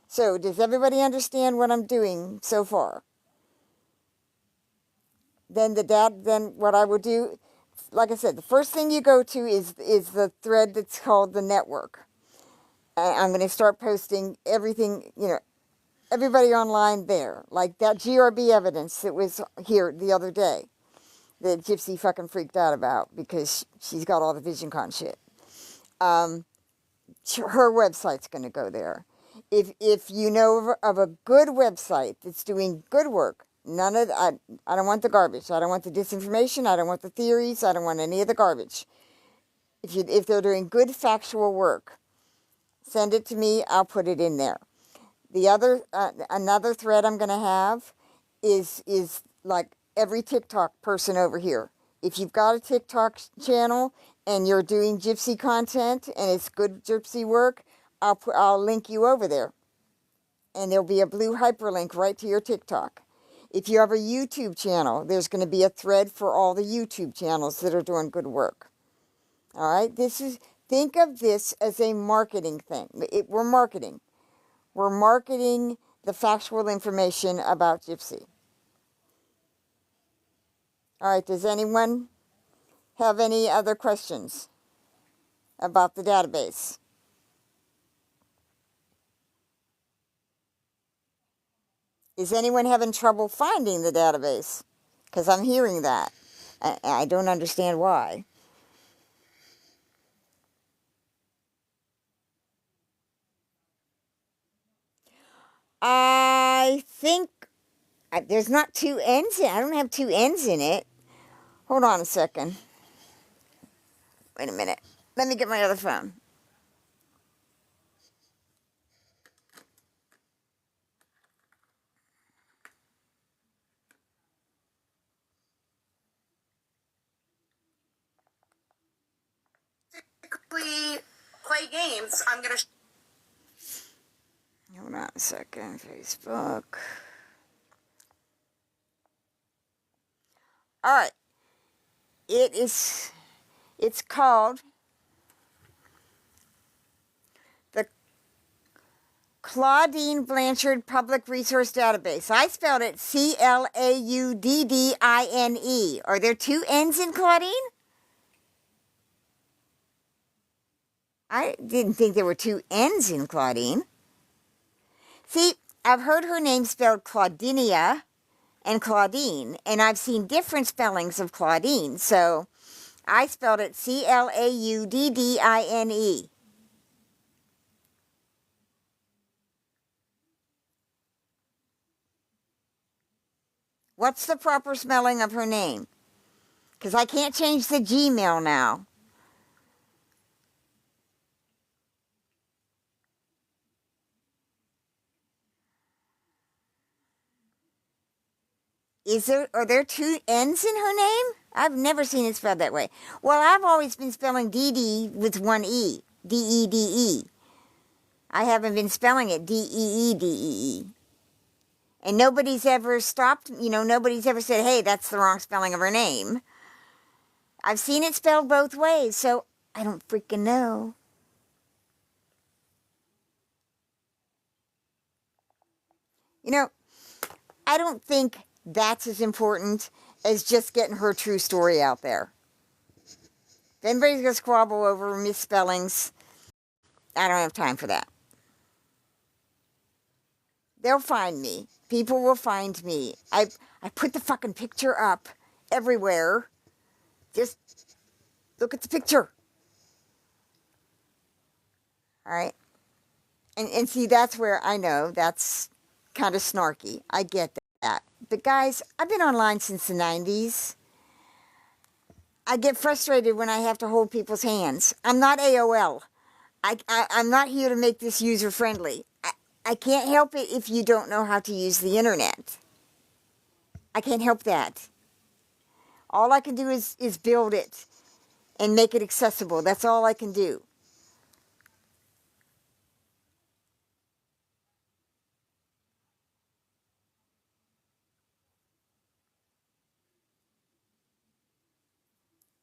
[SPEAKER 1] So, does everybody understand what I'm doing so far? Then what I will do, like I said, the first thing you go to is the thread that's called the network. I'm going to start posting everything, everybody online there. Like that GRB evidence that was here the other day that Gypsy fucking freaked out about because she's got all the VisionCon shit. Her website's going to go there. If you know of a good website that's doing good work, I don't want the garbage. I don't want the disinformation. I don't want the theories. I don't want any of the garbage. If they're doing good factual work, send it to me. I'll put it in there. The other, another thread I'm going to have is like every TikTok person over here. If you've got a TikTok channel and you're doing Gypsy content and it's good Gypsy work, I'll link you over there. And there'll be a blue hyperlink right to your TikTok. If you have a YouTube channel, there's going to be a thread for all the YouTube channels that are doing good work. All right? Think of this as a marketing thing. We're marketing. We're marketing the factual information about Gypsy. All right, does anyone have any other questions about the database? Is anyone having trouble finding the database? Because I'm hearing that. I don't understand why. I think there's not two N's in it. I don't have two N's in it. Hold on a second. Wait a minute. Let me get my other phone.
[SPEAKER 4] Play games. I'm gonna.
[SPEAKER 1] Hold on a second. Facebook. All right. It's called the Claudine Blanchard Public Resource Database. I spelled it Clauddine. Are there two N's in Claudine? I didn't think there were two N's in Claudine. See, I've heard her name spelled Claudinia and Claudine, and I've seen different spellings of Claudine, so I spelled it Clauddine. What's the proper spelling of her name? Because I can't change the Gmail now. Are there two N's in her name? I've never seen it spelled that way. Well, I've always been spelling Dee with one E. Dede. I haven't been spelling it Dee. And nobody's ever stopped, nobody's ever said, hey, that's the wrong spelling of her name. I've seen it spelled both ways, so I don't freaking know. I don't think that's as important as just getting her true story out there. If anybody's going to squabble over misspellings, I don't have time for that. They'll find me. People will find me. I put the fucking picture up everywhere. Just look at the picture. All right? And see, that's where I know that's kind of snarky. I get that. But guys, I've been online since the 90s. I get frustrated when I have to hold people's hands. I'm not AOL. I'm not here to make this user-friendly. I can't help it if you don't know how to use the internet. I can't help that. All I can do is build it and make it accessible. That's all I can do.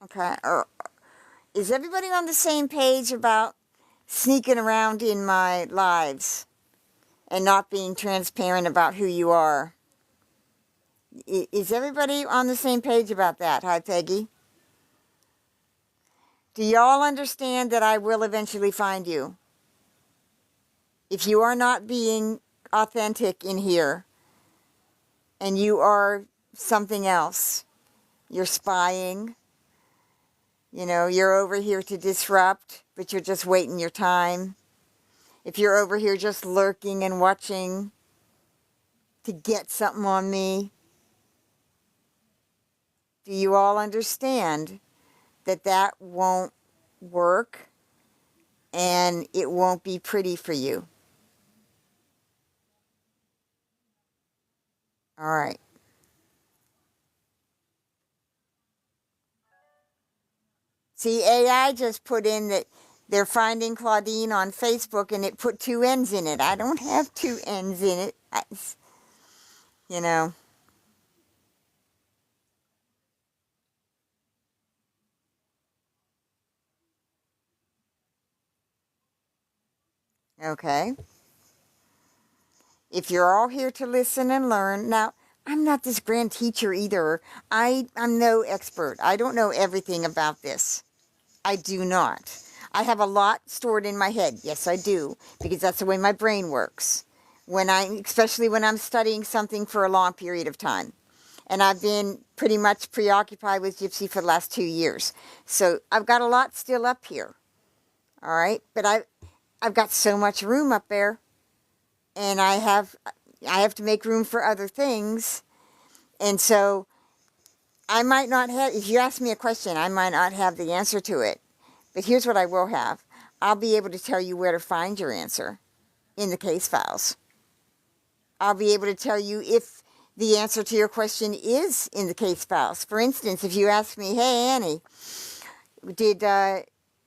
[SPEAKER 1] Okay. Is everybody on the same page about sneaking around in my lives and not being transparent about who you are? Is everybody on the same page about that? Hi, Peggy. Do y'all understand that I will eventually find you? If you are not being authentic in here and you are something else, you're spying, you're over here to disrupt, but you're just waiting your time. If you're over here just lurking and watching to get something on me, do you all understand that that won't work and it won't be pretty for you? All right. See, AI just put in that they're finding Claudine on Facebook and it put two N's in it. I don't have two N's in it. Okay. If you're all here to listen and learn, now, I'm not this grand teacher either. I'm no expert. I don't know everything about this. I do not. I have a lot stored in my head. Yes, I do, because that's the way my brain works. Especially when I'm studying something for a long period of time. And I've been pretty much preoccupied with Gypsy for the last 2 years. So I've got a lot still up here. All right, but I've got so much room up there, and I have to make room for other things, and so I might not have. If you ask me a question, I might not have the answer to it. But here's what I will have: I'll be able to tell you where to find your answer in the case files. I'll be able to tell you if the answer to your question is in the case files. For instance, if you ask me, "Hey Annie, did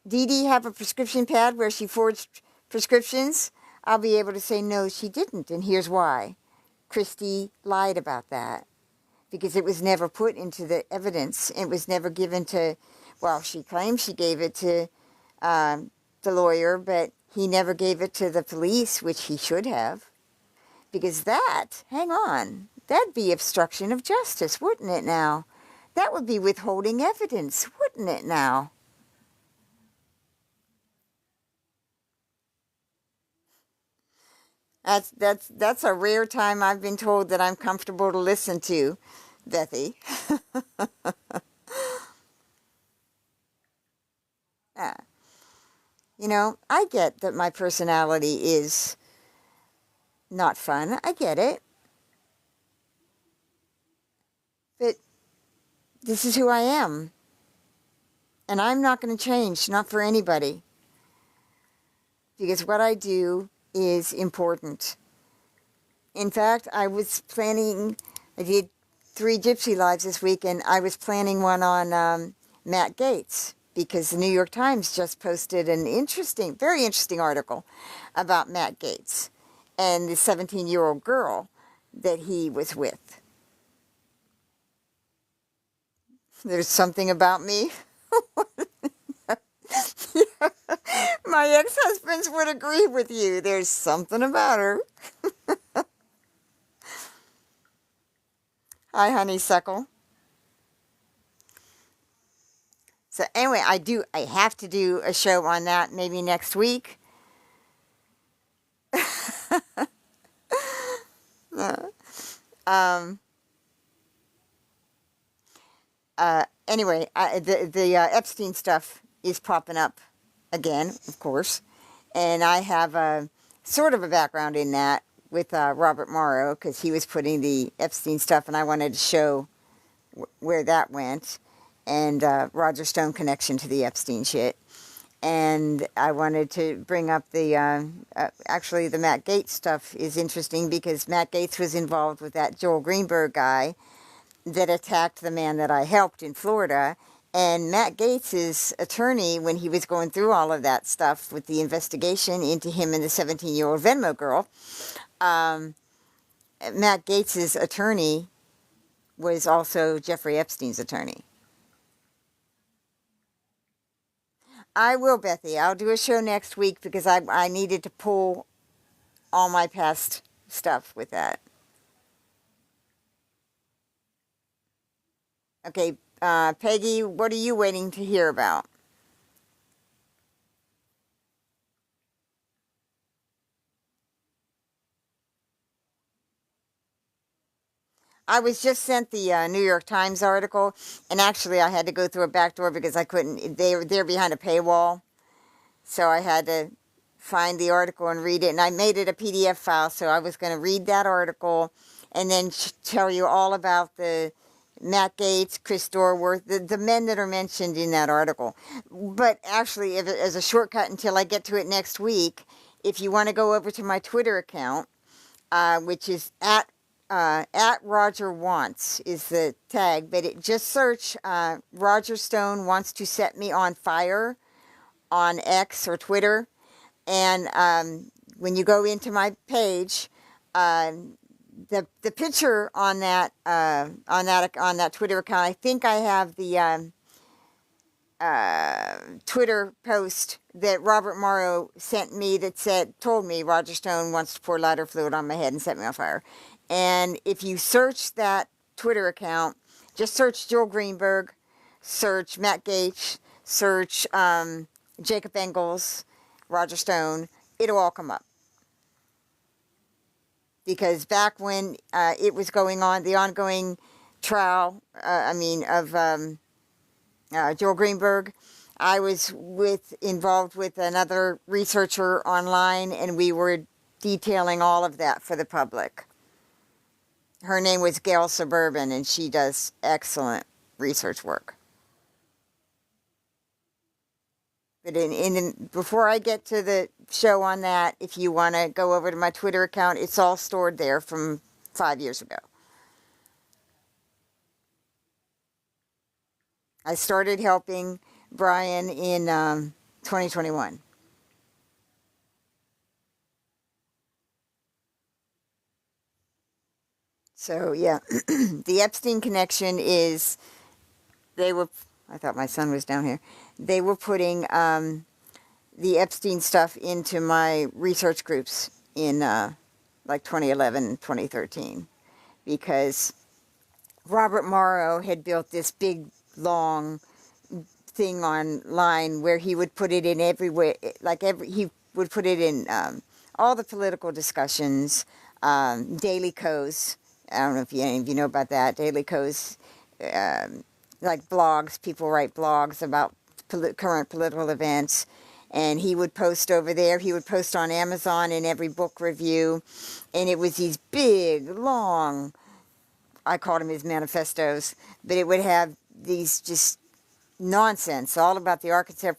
[SPEAKER 1] Dee Dee have a prescription pad where she forged prescriptions?" I'll be able to say, "No, she didn't, and here's why. Christy lied about that because it was never put into the evidence. It was never given to, well, she claims she gave it to the lawyer, but he never gave it to the police, which he should have. Because hang on, that'd be obstruction of justice, wouldn't it now? That would be withholding evidence, wouldn't it now?" That's a rare time I've been told that I'm comfortable to listen to, Bethy. Yeah. You know, I get that my personality is not fun. I get it. But this is who I am. And I'm not going to change, not for anybody. Because what I do is important. In fact, I did 3 Gypsy Lives this week, and I was planning one on Matt Gaetz, because the New York Times just posted an very interesting article about Matt Gaetz and the 17-year-old girl that he was with. There's something about me. My ex-husbands would agree with you. There's something about her. Hi, honeysuckle. So anyway, I have to do a show on that maybe next week. Anyway, the Epstein stuff is popping up again, of course, and I have a sort of a background in that with Robert Morrow, because he was putting the Epstein stuff, and I wanted to show where that went, and Roger Stone connection to the Epstein shit. And I wanted to bring up actually the Matt Gaetz stuff is interesting, because Matt Gaetz was involved with that Joel Greenberg guy that attacked the man that I helped in Florida. And Matt Gaetz's attorney, when he was going through all of that stuff with the investigation into him and the 17-year-old Venmo girl, Matt Gaetz's attorney was also Jeffrey Epstein's attorney. I will, Bethy. I'll do a show next week, because I needed to pull all my past stuff with that. Okay, Peggy, what are you waiting to hear about? I was just sent the New York Times article, and actually I had to go through a back door because I couldn't, they're behind a paywall. So I had to find the article and read it, and I made it a PDF file, so I was going to read that article and then tell you all about the Matt Gaetz, Chris Dorworth, the men that are mentioned in that article. But actually, as a shortcut until I get to it next week, if you want to go over to my Twitter account, which is at Roger Wants is the tag, but just search Roger Stone Wants to Set Me on Fire on X or Twitter, and when you go into my page, the picture on that Twitter account, I think I have the Twitter post that Robert Morrow sent me that told me Roger Stone wants to pour lighter fluid on my head and set me on fire. And if you search that Twitter account, just search Joel Greenberg, search Matt Gaetz, search Jacob Engels, Roger Stone, it'll all come up. Because back when it was going on, the ongoing trial, of Joel Greenberg, I was involved with another researcher online, and we were detailing all of that for the public. Her name was Gail Suburban, and she does excellent research work. But before I get to the show on that, if you want to go over to my Twitter account, it's all stored there from 5 years ago. I started helping Brian in 2021. So, yeah, the Epstein connection is, I thought my son was down here. They were putting the Epstein stuff into my research groups in like 2011, 2013, because Robert Morrow had built this big, long thing online where he would put it in everywhere, he would put it in all the political discussions, Daily Kos. I don't know if any of you know about that. Daily Kos, like blogs, people write blogs about current political events, and he would post over there. He would post on Amazon in every book review, and it was these big, long, I called them his manifestos, but it would have these just nonsense, all about the Arkansas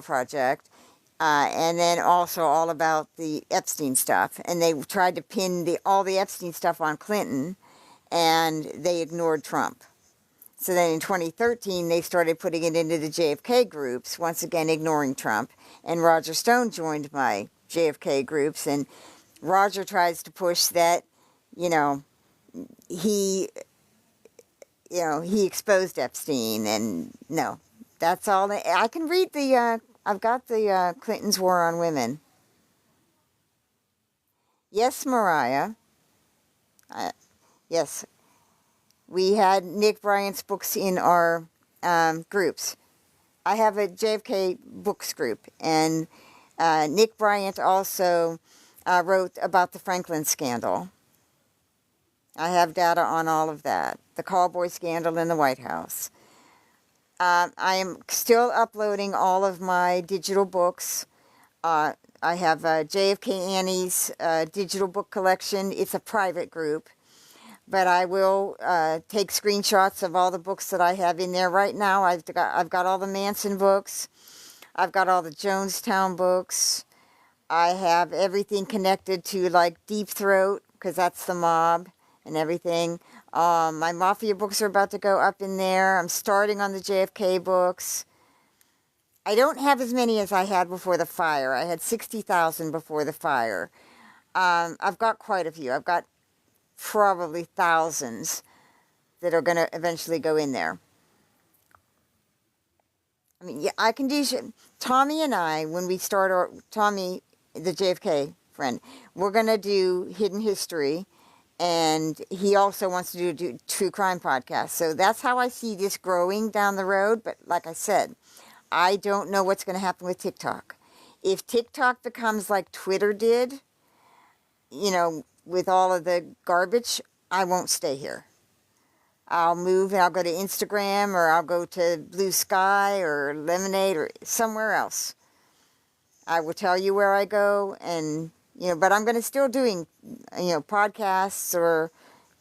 [SPEAKER 1] Project, and then also all about the Epstein stuff. And they tried to pin all the Epstein stuff on Clinton, and they ignored Trump. So then in 2013, they started putting it into the JFK groups, once again ignoring Trump. And Roger Stone joined my JFK groups, and Roger tries to push that, he exposed Epstein, and no, that's all. I can read I've got the Clinton's War on Women. Yes, Mariah. Yes, we had Nick Bryant's books in our groups. I have a JFK books group, and Nick Bryant also wrote about the Franklin scandal. I have data on all of that. The cowboy scandal in the White House. I am still uploading all of my digital books. I have JFK Annie's digital book collection. It's a private group, but I will take screenshots of all the books that I have in there right now. I've got all the Manson books. I've got all the Jonestown books. I have everything connected to like Deep Throat, because that's the mob and everything. My Mafia books are about to go up in there. I'm starting on the JFK books. I don't have as many as I had before the fire. I had 60,000 before the fire. I've got quite a few. I've got probably thousands that are going to eventually go in there. I mean, yeah, I can do Tommy and I, when we start Tommy, the JFK friend, we're going to do Hidden History. And he also wants to do true crime podcasts. So that's how I see this growing down the road. But like I said, I don't know what's going to happen with TikTok. If TikTok becomes like Twitter did, with all of the garbage, I won't stay here. I'll move and I'll go to Instagram, or I'll go to Blue Sky or Lemonade or somewhere else. I will tell you where I go, and but I'm going to still doing, podcasts or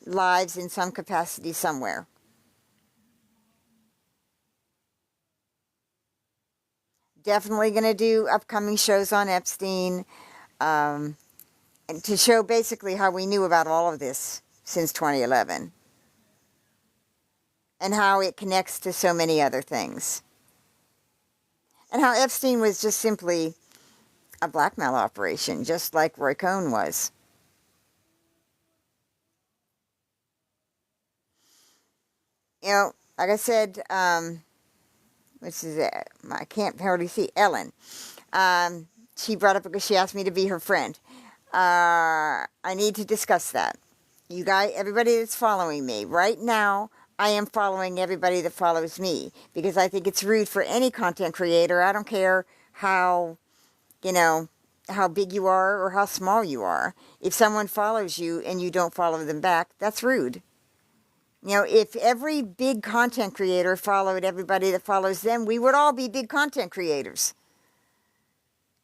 [SPEAKER 1] lives in some capacity somewhere. Definitely going to do upcoming shows on Epstein, and to show basically how we knew about all of this since 2011, and how it connects to so many other things, and how Epstein was just simply a blackmail operation, just like Roy Cohn was. Like I said, which is, I can't hardly see, Ellen. She brought up because she asked me to be her friend. I need to discuss that. You guys, everybody that's following me, right now, I am following everybody that follows me because I think it's rude for any content creator. I don't care how, you know, how big you are or how small you are. If someone follows you and you don't follow them back, that's rude. You know, if every big content creator followed everybody that follows them, we would all be big content creators.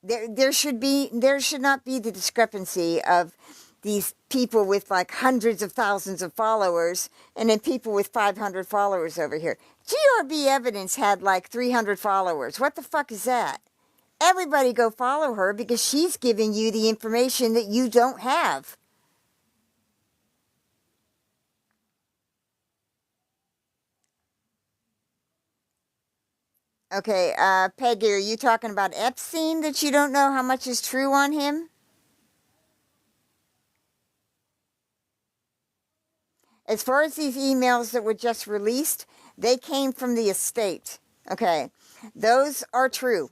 [SPEAKER 1] There should not be the discrepancy of these people with like hundreds of thousands of followers and then people with 500 followers over here. GRB Evidence had like 300 followers. What the fuck is that? Everybody go follow her because she's giving you the information that you don't have. Okay, Peggy, are you talking about Epstein that you don't know how much is true on him? As far as these emails that were just released, they came from the estate. Okay, those are true.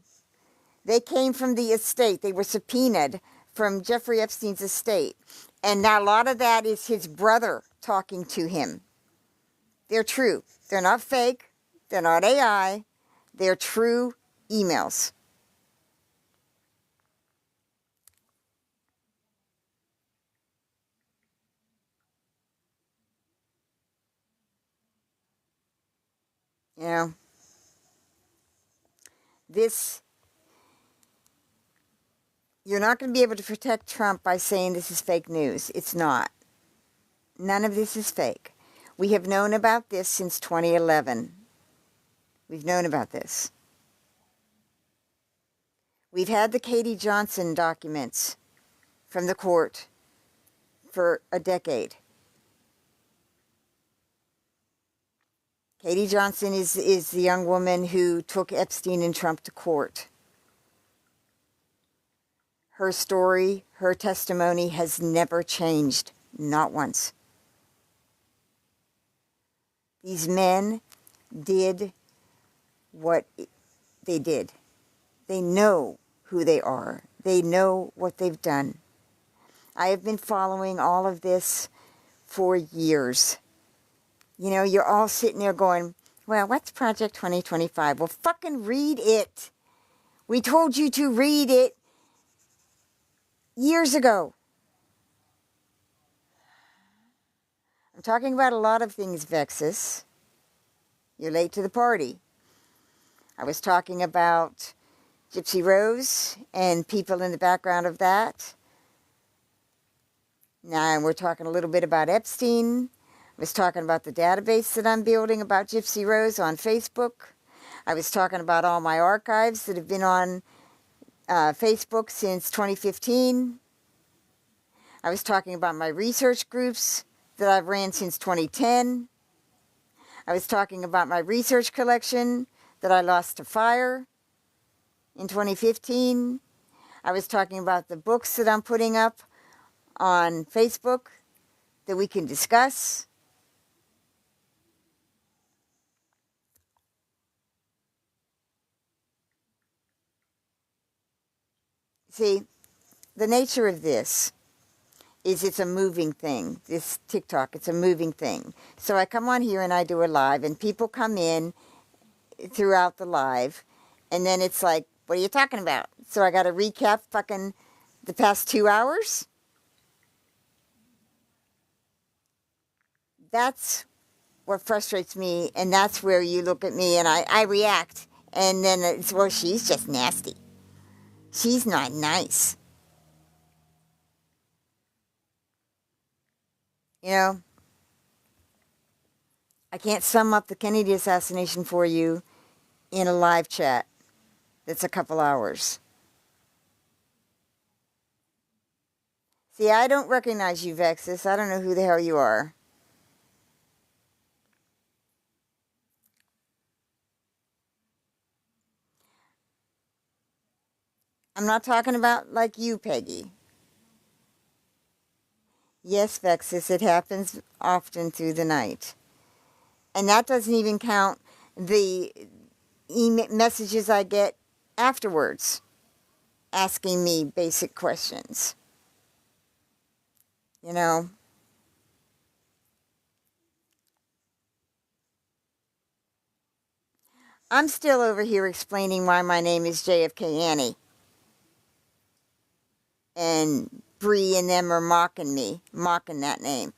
[SPEAKER 1] They came from the estate. They were subpoenaed from Jeffrey Epstein's estate. And now a lot of that is his brother talking to him. They're true. They're not fake. They're not AI. They're true emails. You know, you're not going to be able to protect Trump by saying this is fake news. It's not. None of this is fake. We have known about this since 2011. We've known about this. We've had the Katie Johnson documents from the court for a decade. Katie Johnson is the young woman who took Epstein and Trump to court. Her story, her testimony has never changed, not once. These men did what they did. They know who they are. They know what they've done. I have been following all of this for years. You know, you're all sitting there going, well, what's Project 2025? Well, fucking read it. We told you to read it years ago. I'm talking about a lot of things, Vexus. You're late to the party. I was talking about Gypsy Rose and people in the background of that. Now we're talking a little bit about Epstein. I was talking about the database that I'm building about Gypsy Rose on Facebook. I was talking about all my archives that have been on Facebook since 2015. I was talking about my research groups that I've ran since 2010. I was talking about my research collection that I lost to fire in 2015. I was talking about the books that I'm putting up on Facebook that we can discuss. See, the nature of this is it's a moving thing. This TikTok, it's a moving thing. So I come on here and I do a live and people come in throughout the live and then it's like, what are you talking about? So I got to recap fucking the past 2 hours? That's what frustrates me, and that's where you look at me and I react. And then it's, well, she's just nasty. She's not nice. You know, I can't sum up the Kennedy assassination for you in a live chat that's a couple hours. See, I don't recognize you, Vexus. I don't know who the hell you are. I'm not talking about like you, Peggy. Yes, Vexus, it happens often through the night. And that doesn't even count the messages I get afterwards asking me basic questions. You know, I'm still over here explaining why my name is JFK Annie. And Bree and them are mocking me, mocking that name.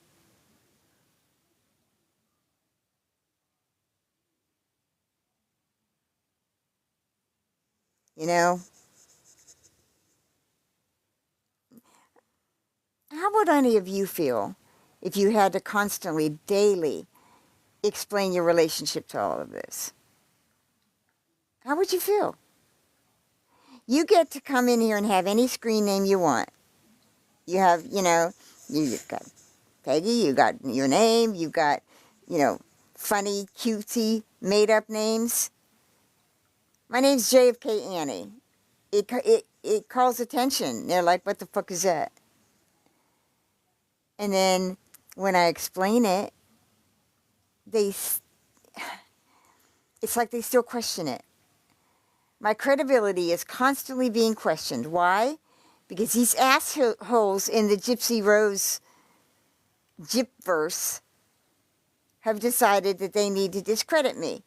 [SPEAKER 1] You know? How would any of you feel if you had to constantly, daily, explain your relationship to all of this? How would you feel? You get to come in here and have any screen name you want. You have, you know, you've got Peggy, you got your name, you've got, you know, funny, cutesy, made-up names. My name's JFK Annie. It calls attention. They're like, what the fuck is that? And then when I explain it, it's like they still question it. My credibility is constantly being questioned. Why? Because these assholes in the Gypsy Rose Gypverse have decided that they need to discredit me.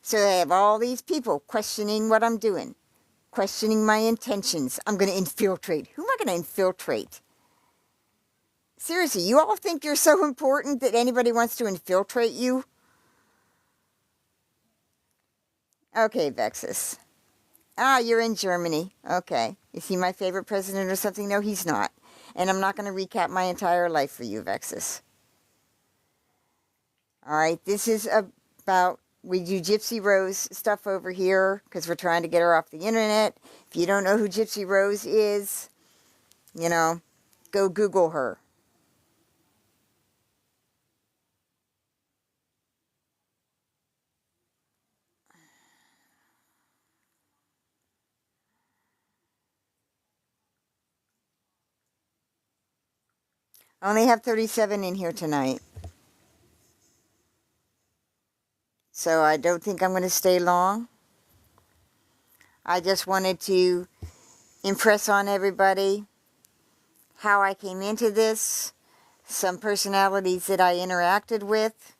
[SPEAKER 1] So they have all these people questioning what I'm doing, questioning my intentions. I'm going to infiltrate. Who am I going to infiltrate? Seriously, you all think you're so important that anybody wants to infiltrate you? Okay, Vexus. Ah, you're in Germany. Okay. Is he my favorite president or something? No, he's not. And I'm not going to recap my entire life for you, Vexus. All right, this is about, we do Gypsy Rose stuff over here because we're trying to get her off the internet. If you don't know who Gypsy Rose is, you know, go Google her. I only have 37 in here tonight. So I don't think I'm going to stay long. I just wanted to impress on everybody how I came into this, some personalities that I interacted with,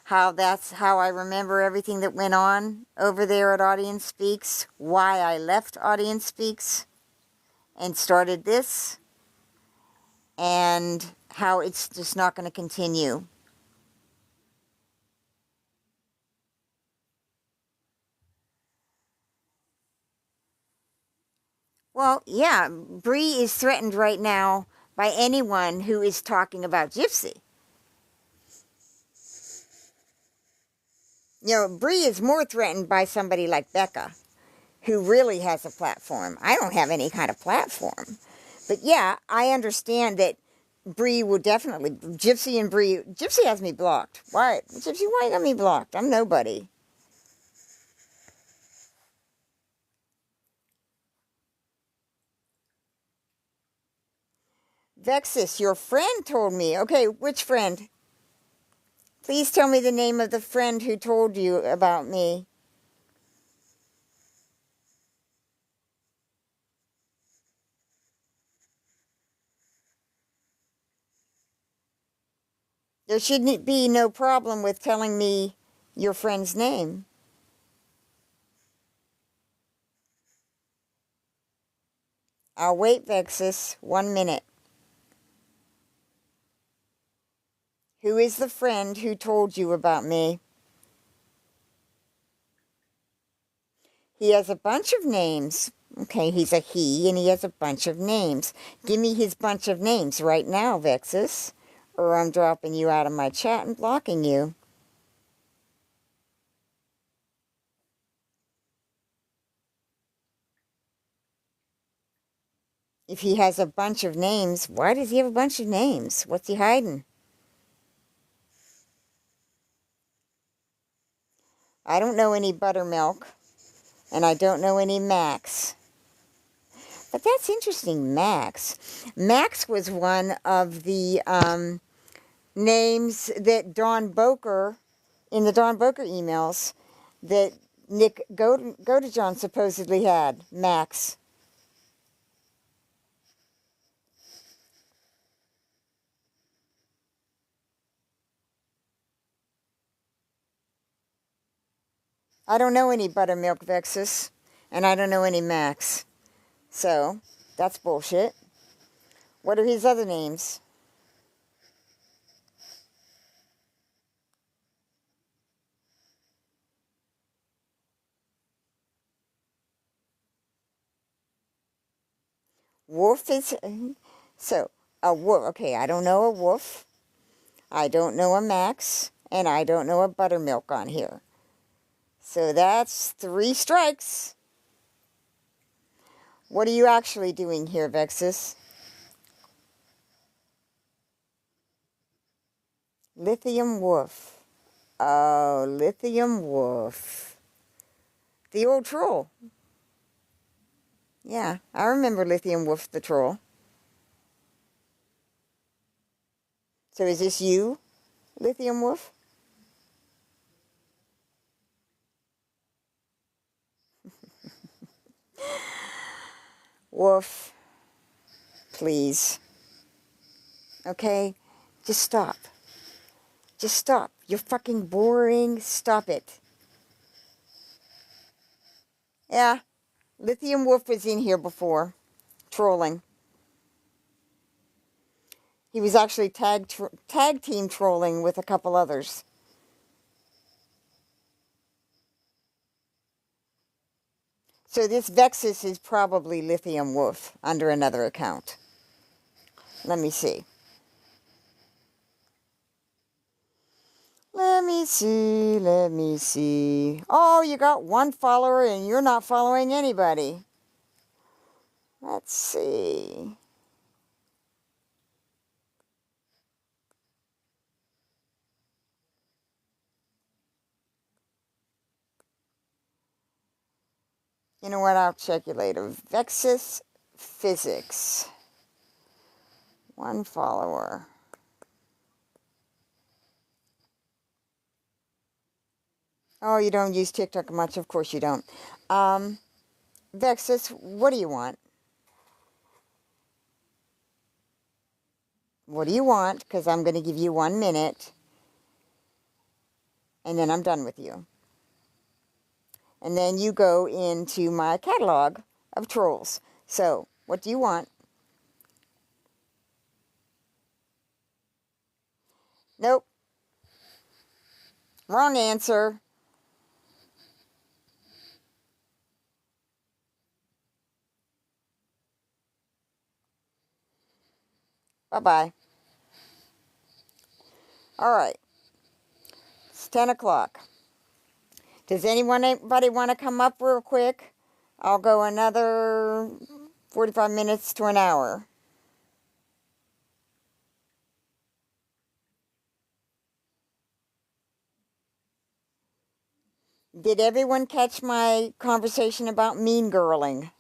[SPEAKER 1] that's how I remember everything that went on over there at Audience Speaks, why I left Audience Speaks and started this, and how it's just not going to continue. Well, yeah, Bree is threatened right now by anyone who is talking about Gypsy. You know, Bree is more threatened by somebody like Becca, who really has a platform. I don't have any kind of platform. But yeah, I understand that Bree will definitely, Gypsy has me blocked. Why? Gypsy, why you got me blocked? I'm nobody. Vexus, your friend told me. Okay, which friend? Please tell me the name of the friend who told you about me. There shouldn't be no problem with telling me your friend's name. I'll wait, Vexus. 1 minute. Who is the friend who told you about me? He has a bunch of names. Okay, he's a he, and he has a bunch of names. Give me his bunch of names right now, Vexus, or I'm dropping you out of my chat and blocking you. If he has a bunch of names, why does he have a bunch of names? What's he hiding? I don't know any Buttermilk, and I don't know any Max. But that's interesting, Max. Max was one of the names that Dawn Boker, in the Dawn Boker emails, that Nick Godejohn supposedly had Max. I don't know any Buttermilk Vexus, and I don't know any Max. So, that's bullshit. What are his other names? Wolf is... So, a wolf. Okay, I don't know a wolf. I don't know a Max. And I don't know a Buttermilk on here. So that's 3 strikes. What are you actually doing here, Vexus? Lithium Wolf. Oh, Lithium Wolf. The old troll. Yeah, I remember Lithium Wolf the troll. So is this you, Lithium Wolf? Wolf, please. Okay? Just stop. Just stop. You're fucking boring. Stop it. Yeah, Lithium Wolf was in here before, trolling. He was actually tag team trolling with a couple others. So this Vexus is probably Lithium Wolf under another account. Let me see. Let me see, let me see. Oh, you got 1 follower and you're not following anybody. Let's see. You know what? I'll check you later. Vexus Physics. 1 follower. Oh, you don't use TikTok much? Of course you don't. Vexus, what do you want? What do you want? Because I'm going to give you 1 minute. And then I'm done with you. And then you go into my catalog of trolls. So, what do you want? Nope. Wrong answer. Bye-bye. All right. It's 10 o'clock. Does anybody want to come up real quick? I'll go another 45 minutes to an hour. Did everyone catch my conversation about mean girling?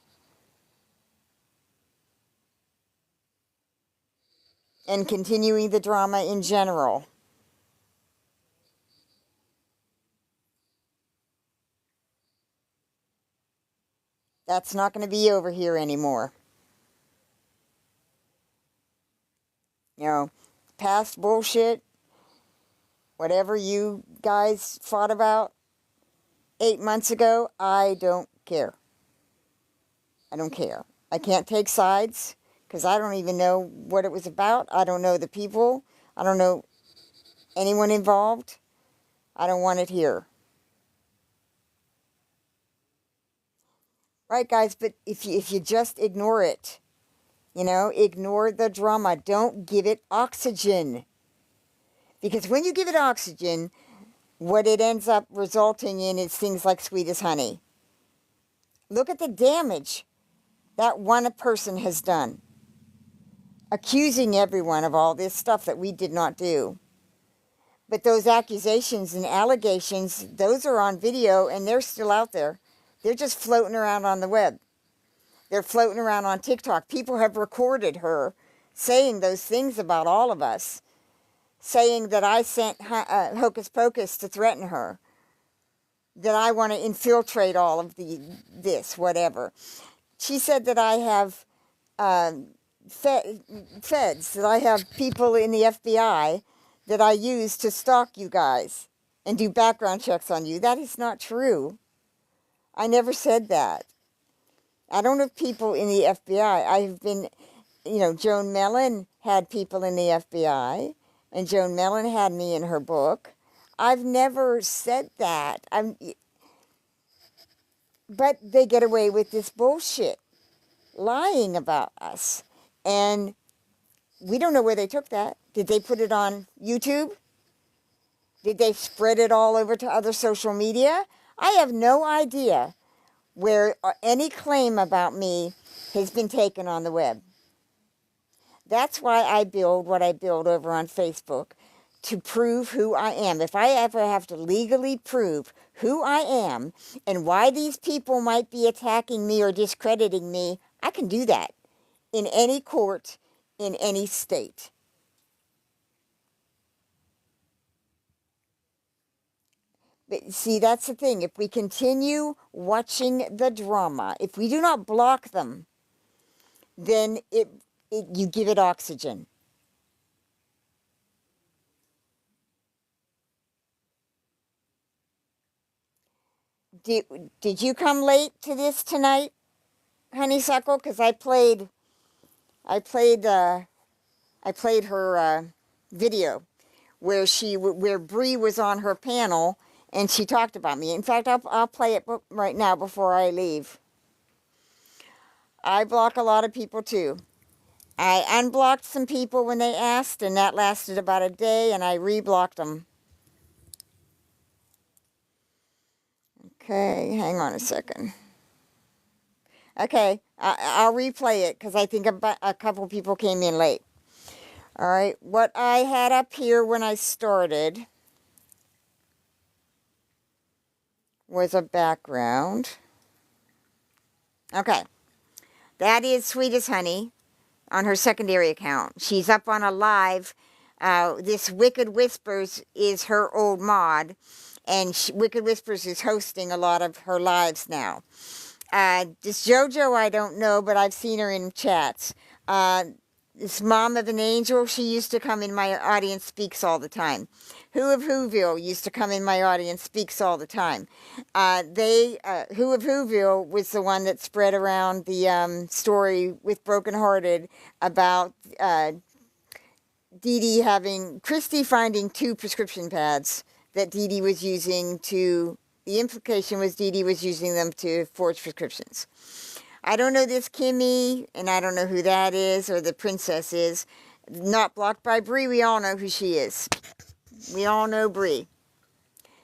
[SPEAKER 1] And continuing the drama in general? That's not going to be over here anymore. You know, past bullshit, whatever you guys fought about 8 months ago, I don't care. I don't care. I can't take sides because I don't even know what it was about. I don't know the people. I don't know anyone involved. I don't want it here. Right, guys, but if you just ignore it, you know, ignore the drama. Don't give it oxygen. Because when you give it oxygen, what it ends up resulting in is things like sweet as honey. Look at the damage that one person has done. Accusing everyone of all this stuff that we did not do. But those accusations and allegations, those are on video and they're still out there. They're just floating around on the web. They're floating around on TikTok. People have recorded her saying those things about all of us. Saying that I sent Hocus Pocus to threaten her. that I want to infiltrate all of this, whatever. She said that I have feds, that I have people in the FBI that I use to stalk you guys and do background checks on you. That is not true. I never said that. I don't have people in the FBI. I've been, Joan Mellon had people in the FBI, and Joan Mellon had me in her book. I've never said that. But they get away with this bullshit, lying about us. And we don't know where they took that. Did they put it on YouTube? Did they spread it all over to other social media? I have no idea where any claim about me has been taken on the web. That's why I build what I build over on Facebook, to prove who I am. If I ever have to legally prove who I am and why these people might be attacking me or discrediting me, I can do that in any court, in any state. But see, that's the thing. If we continue watching the drama, if we do not block them, then you give it oxygen. Did you come late to this tonight, Honeysuckle? Because I played her video where Bree was on her panel and she talked about me. In fact, I'll play it right now before I leave. I block a lot of people too. I unblocked some people when they asked, and that lasted about a day, and I reblocked them. Okay, hang on a second. Okay, I'll replay it because I think a couple people came in late. All right, what I had up here when I started was a background. Okay, that is Sweet as Honey on her secondary account. She's up on a live. This Wicked Whispers is her old mod, and Wicked Whispers is hosting a lot of her lives now. This JoJo I don't know, but I've seen her in chats. This Mom of an Angel, she used to come in my audience, speaks all the time. Who of Whoville used to come in my audience, speaks all the time. Who of Whoville was the one that spread around the story with Brokenhearted about Christy finding 2 prescription pads that Dee Dee was using the implication was Dee Dee was using them to forge prescriptions. I don't know this Kimmy, and I don't know who that is, or the princess is. Not blocked by Bree, we all know who she is. We all know Bree.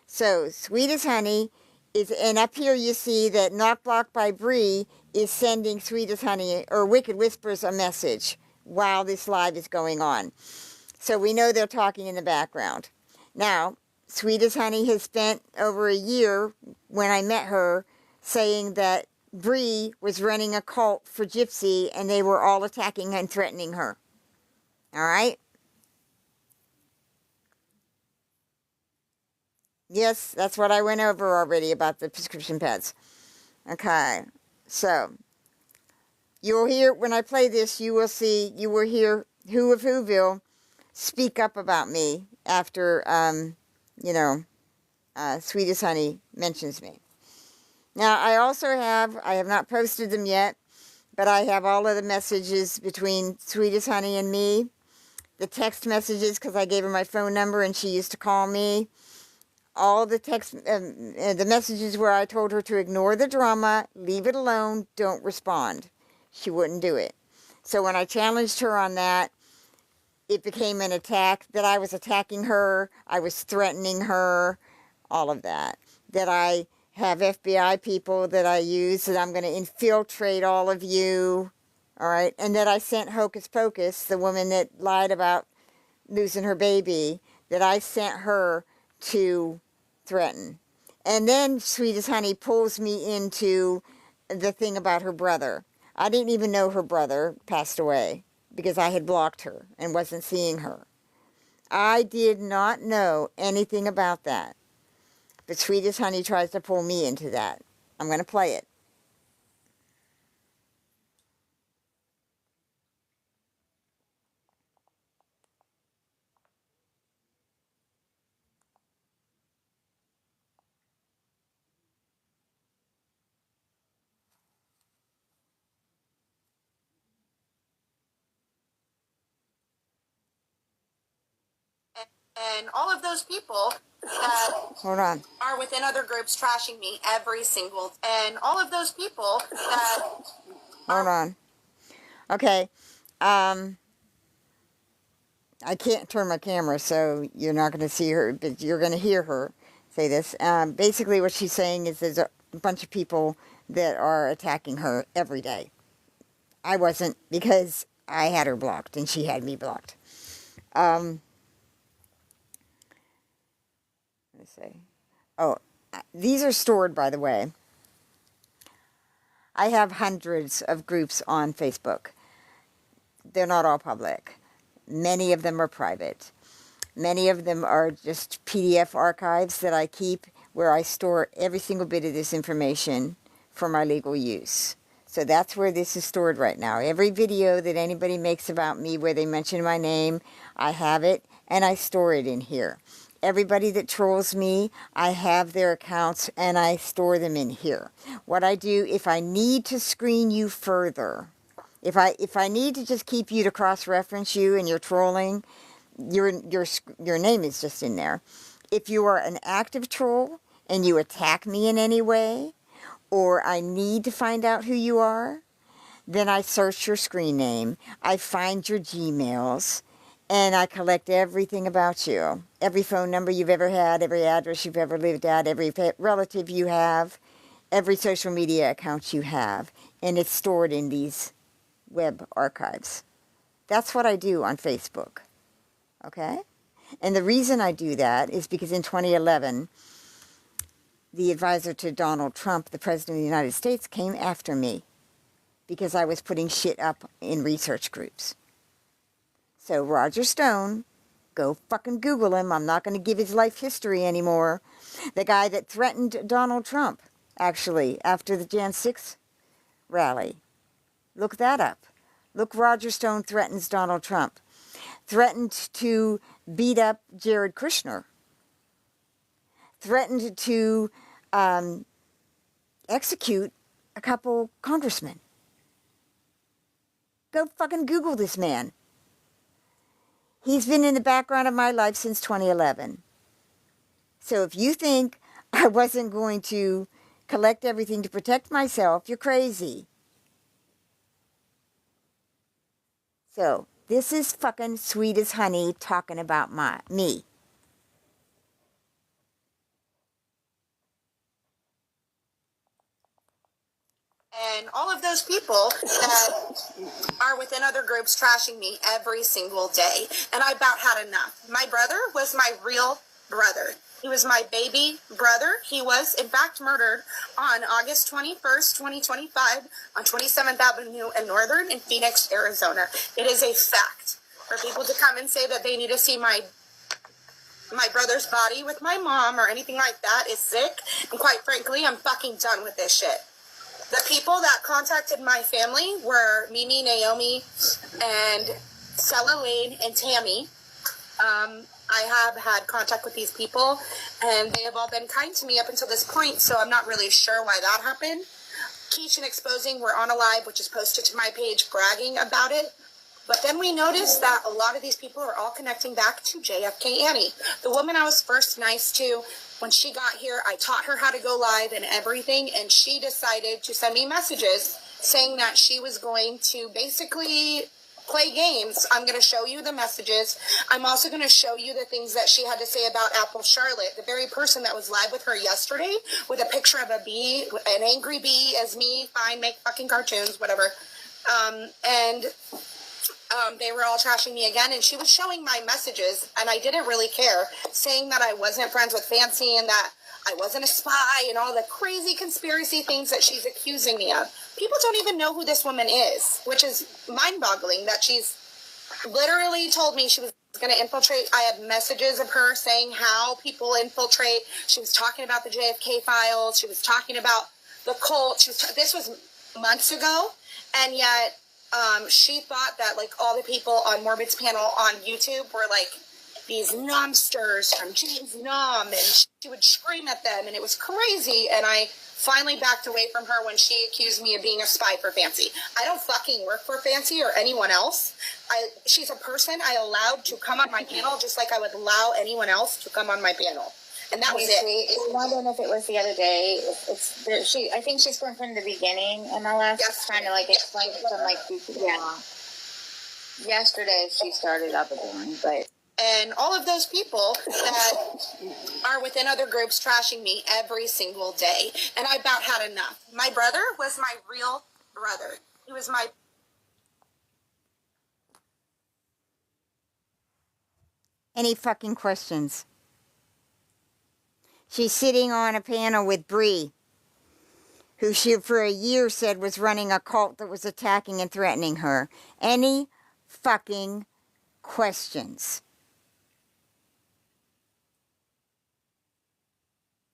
[SPEAKER 1] So, Sweet as Honey is, and up here you see that Not Blocked by Bree is sending Sweet as Honey, or Wicked Whispers, a message while this live is going on. So we know they're talking in the background. Now, Sweet as Honey has spent over a year, when I met her, saying that Bree was running a cult for Gypsy and they were all attacking and threatening her. All right? Yes, that's what I went over already about the prescription pads. Okay, so you will hear, when I play this, you will hear Who of Whoville speak up about me after, Sweet as Honey mentions me. Now, I have not posted them yet, but I have all of the messages between Sweet as Honey and me. The text messages, because I gave her my phone number and she used to call me. All the the messages where I told her to ignore the drama, leave it alone, don't respond. She wouldn't do it. So when I challenged her on that, it became an attack, that I was attacking her, I was threatening her, all of that. That I have FBI people that I use, that I'm going to infiltrate all of you, all right? And that I sent Hocus Pocus, the woman that lied about losing her baby, that I sent her to threaten. And then Sweet as Honey pulls me into the thing about her brother. I didn't even know her brother passed away because I had blocked her and wasn't seeing her. I did not know anything about that. But Sweet as Honey tries to pull me into that. I'm going to play it.
[SPEAKER 4] And all of those people that
[SPEAKER 1] Hold on.
[SPEAKER 4] are within other groups trashing me every single, and all of those people that
[SPEAKER 1] Hold on. Okay. I can't turn my camera, so you're not going to see her, but you're going to hear her say this. Basically, what she's saying is there's a bunch of people that are attacking her every day. I wasn't, because I had her blocked, and she had me blocked. Let me see. Oh, these are stored, by the way. I have hundreds of groups on Facebook. They're not all public. Many of them are private. Many of them are just PDF archives that I keep, where I store every single bit of this information for my legal use. So that's where this is stored right now. Every video that anybody makes about me where they mention my name, I have it, and I store it in here. Everybody that trolls me, I have their accounts and I store them in here. What I do, if I need to screen you further, if I need to just keep you to cross-reference you and you're trolling, your name is just in there. If you are an active troll and you attack me in any way, or I need to find out who you are, then I search your screen name, I find your Gmails, and I collect everything about you. Every phone number you've ever had, every address you've ever lived at, every relative you have, every social media account you have, and it's stored in these web archives. That's what I do on Facebook, okay? And the reason I do that is because in 2011, the advisor to Donald Trump, the President of the United States, came after me because I was putting shit up in research groups. So Roger Stone, go fucking Google him. I'm not going to give his life history anymore. The guy that threatened Donald Trump, actually, after the Jan 6 rally. Look that up. Look, Roger Stone threatens Donald Trump. Threatened to beat up Jared Kushner. Threatened to execute a couple congressmen. Go fucking Google this man. He's been in the background of my life since 2011. So if you think I wasn't going to collect everything to protect myself, you're crazy. So this is fucking Sweet as Honey talking about me.
[SPEAKER 4] and all of those people that are within other groups trashing me every single day. And I about had enough. My brother was my real brother. He was my baby brother. He was, in fact, murdered on August 21st, 2025 on 27th Avenue and Northern in Phoenix, Arizona. It is a fact. For people to come and say that they need to see my brother's body with my mom or anything like that is sick. And quite frankly, I'm fucking done with this shit. The people that contacted my family were Mimi, Naomi, and Stella Lane and Tammy. I have had contact with these people, and they have all been kind to me up until this point, so I'm not really sure why that happened. Keish and Exposing were on a live, which is posted to my page, bragging about it. But then we noticed that a lot of these people are all connecting back to JFK Annie. The woman I was first nice to, when she got here, I taught her how to go live and everything, and she decided to send me messages saying that she was going to basically play games. I'm going to show you the messages. I'm also going to show you the things that she had to say about Apple Charlotte, the very person that was live with her yesterday with a picture of a bee, an angry bee as me, fine, make fucking cartoons, whatever. They were all trashing me again, and she was showing my messages, and I didn't really care, saying that I wasn't friends with Fancy and that I wasn't a spy and all the crazy conspiracy things that she's accusing me of. People don't even know who this woman is, which is mind-boggling that she's literally told me she was going to infiltrate. I had messages of her saying how people infiltrate. She was talking about the JFK files. She was talking about the cult. This was months ago, and yet she thought that like all the people on Morbid's panel on YouTube were like these numbsters from James Numb, and she would scream at them, and it was crazy. And I finally backed away from her when she accused me of being a spy for Fancy. I don't fucking work for Fancy or anyone else. She's a person I allowed to come on my panel just like I would allow anyone else to come on my panel. And that was it.
[SPEAKER 2] I'm wondering if it was the other day. I think she's from the beginning, MLS.
[SPEAKER 4] Yes.
[SPEAKER 2] Trying to like explain to them like, yeah. Yesterday she started up again, but.
[SPEAKER 4] And all of those people that are within other groups trashing me every single day. And I about had enough. My brother was my real brother. He was my...
[SPEAKER 1] Any fucking questions? She's sitting on a panel with Bree, who she for a year said was running a cult that was attacking and threatening her. Any fucking questions?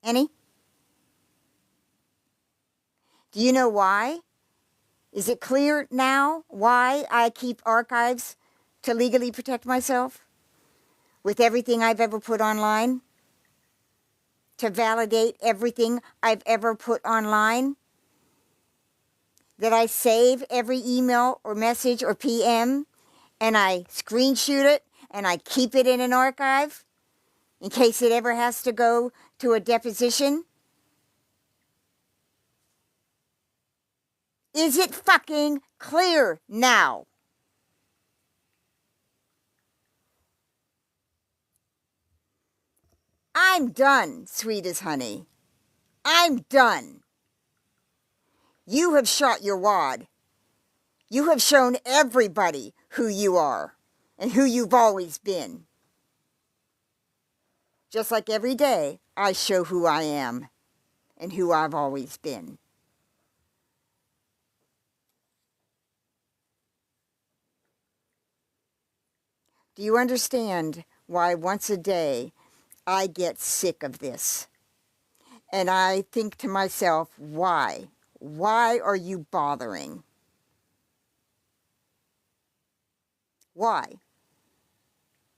[SPEAKER 1] Any? Do you know why? Is it clear now why I keep archives to legally protect myself with everything I've ever put online? To validate everything I've ever put online? That I save every email or message or PM and I screenshot it and I keep it in an archive in case it ever has to go to a deposition? Is it fucking clear now? I'm done, sweet as honey. I'm done. You have shot your wad. You have shown everybody who you are and who you've always been. Just like every day, I show who I am and who I've always been. Do you understand why once a day I get sick of this? And I think to myself, why? Why are you bothering? Why?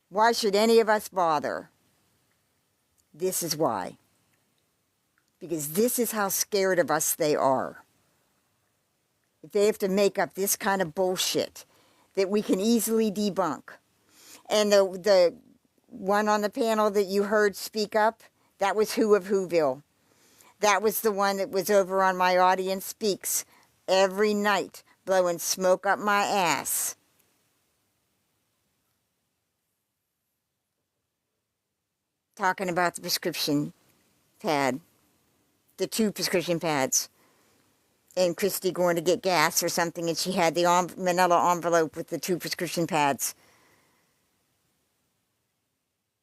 [SPEAKER 1] Why should any of us bother? This is why. Because this is how scared of us they are. If they have to make up this kind of bullshit that we can easily debunk. And the one on the panel that you heard speak up, that was Who of Whoville. That was the one that was over on My Audience Speaks every night, blowing smoke up my ass. Talking about the prescription pad, the 2 prescription pads, and Christy going to get gas or something, and she had the manila envelope with the 2 prescription pads.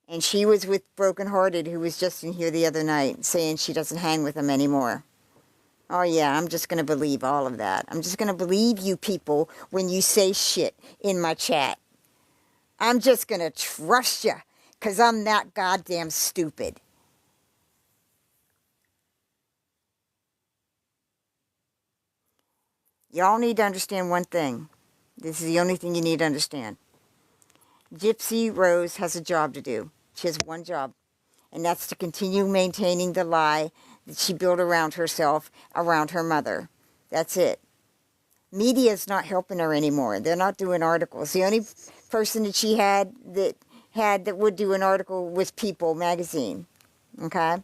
[SPEAKER 1] And she was with Broken Hearted, who was just in here the other night, saying she doesn't hang with them anymore. Oh yeah, I'm just going to believe all of that. I'm just going to believe you people when you say shit in my chat. I'm just going to trust you, because I'm that goddamn stupid. Y'all need to understand one thing. This is the only thing you need to understand. Gypsy Rose has a job to do. She has one job, and that's to continue maintaining the lie that she built around herself, around her mother. That's it. Media's not helping her anymore. They're not doing articles. The only person that she had that would do an article was People magazine. Okay?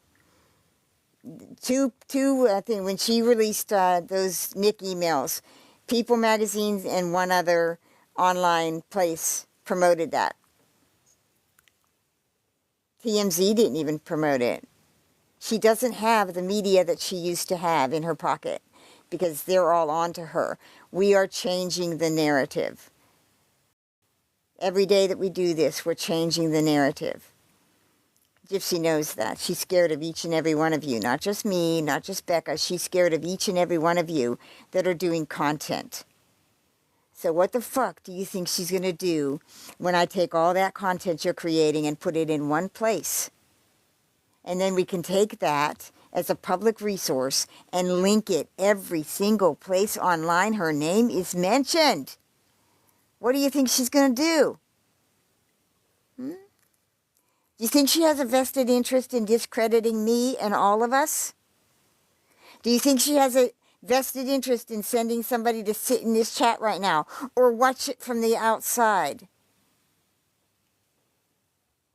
[SPEAKER 1] I think when she released those Nick emails, People magazine and one other online place promoted that. TMZ didn't even promote it. She doesn't have the media that she used to have in her pocket because they're all on to her. We are changing the narrative. Every day that we do this, we're changing the narrative. Gypsy knows that. She's scared of each and every one of you. Not just me, not just Becca. She's scared of each and every one of you that are doing content. So what the fuck do you think she's going to do when I take all that content you're creating and put it in one place? And then we can take that as a public resource and link it every single place online her name is mentioned. What do you think she's going to do? Do you think she has a vested interest in discrediting me and all of us? Do you think she has a vested interest in sending somebody to sit in this chat right now or watch it from the outside?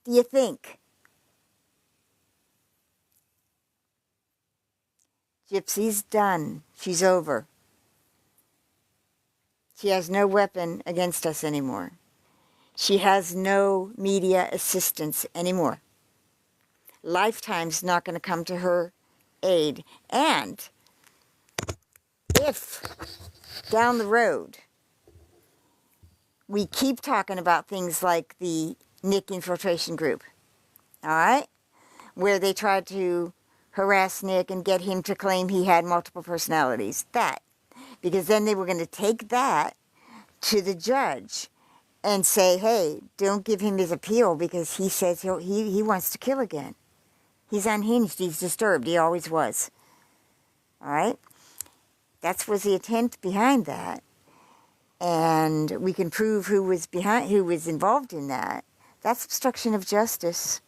[SPEAKER 1] Do you think? Gypsy's done. She's over. She has no weapon against us anymore. She has no media assistance anymore. Lifetime's not going to come to her aid. And if down the road we keep talking about things like the Nick infiltration group, all right, where they tried to harass Nick and get him to claim he had multiple personalities, because then they were going to take that to the judge and say, hey, don't give him his appeal because he says he wants to kill again. He's unhinged, he's disturbed, he always was. All right? That was the intent behind that. And we can prove who was involved in that. That's obstruction of justice.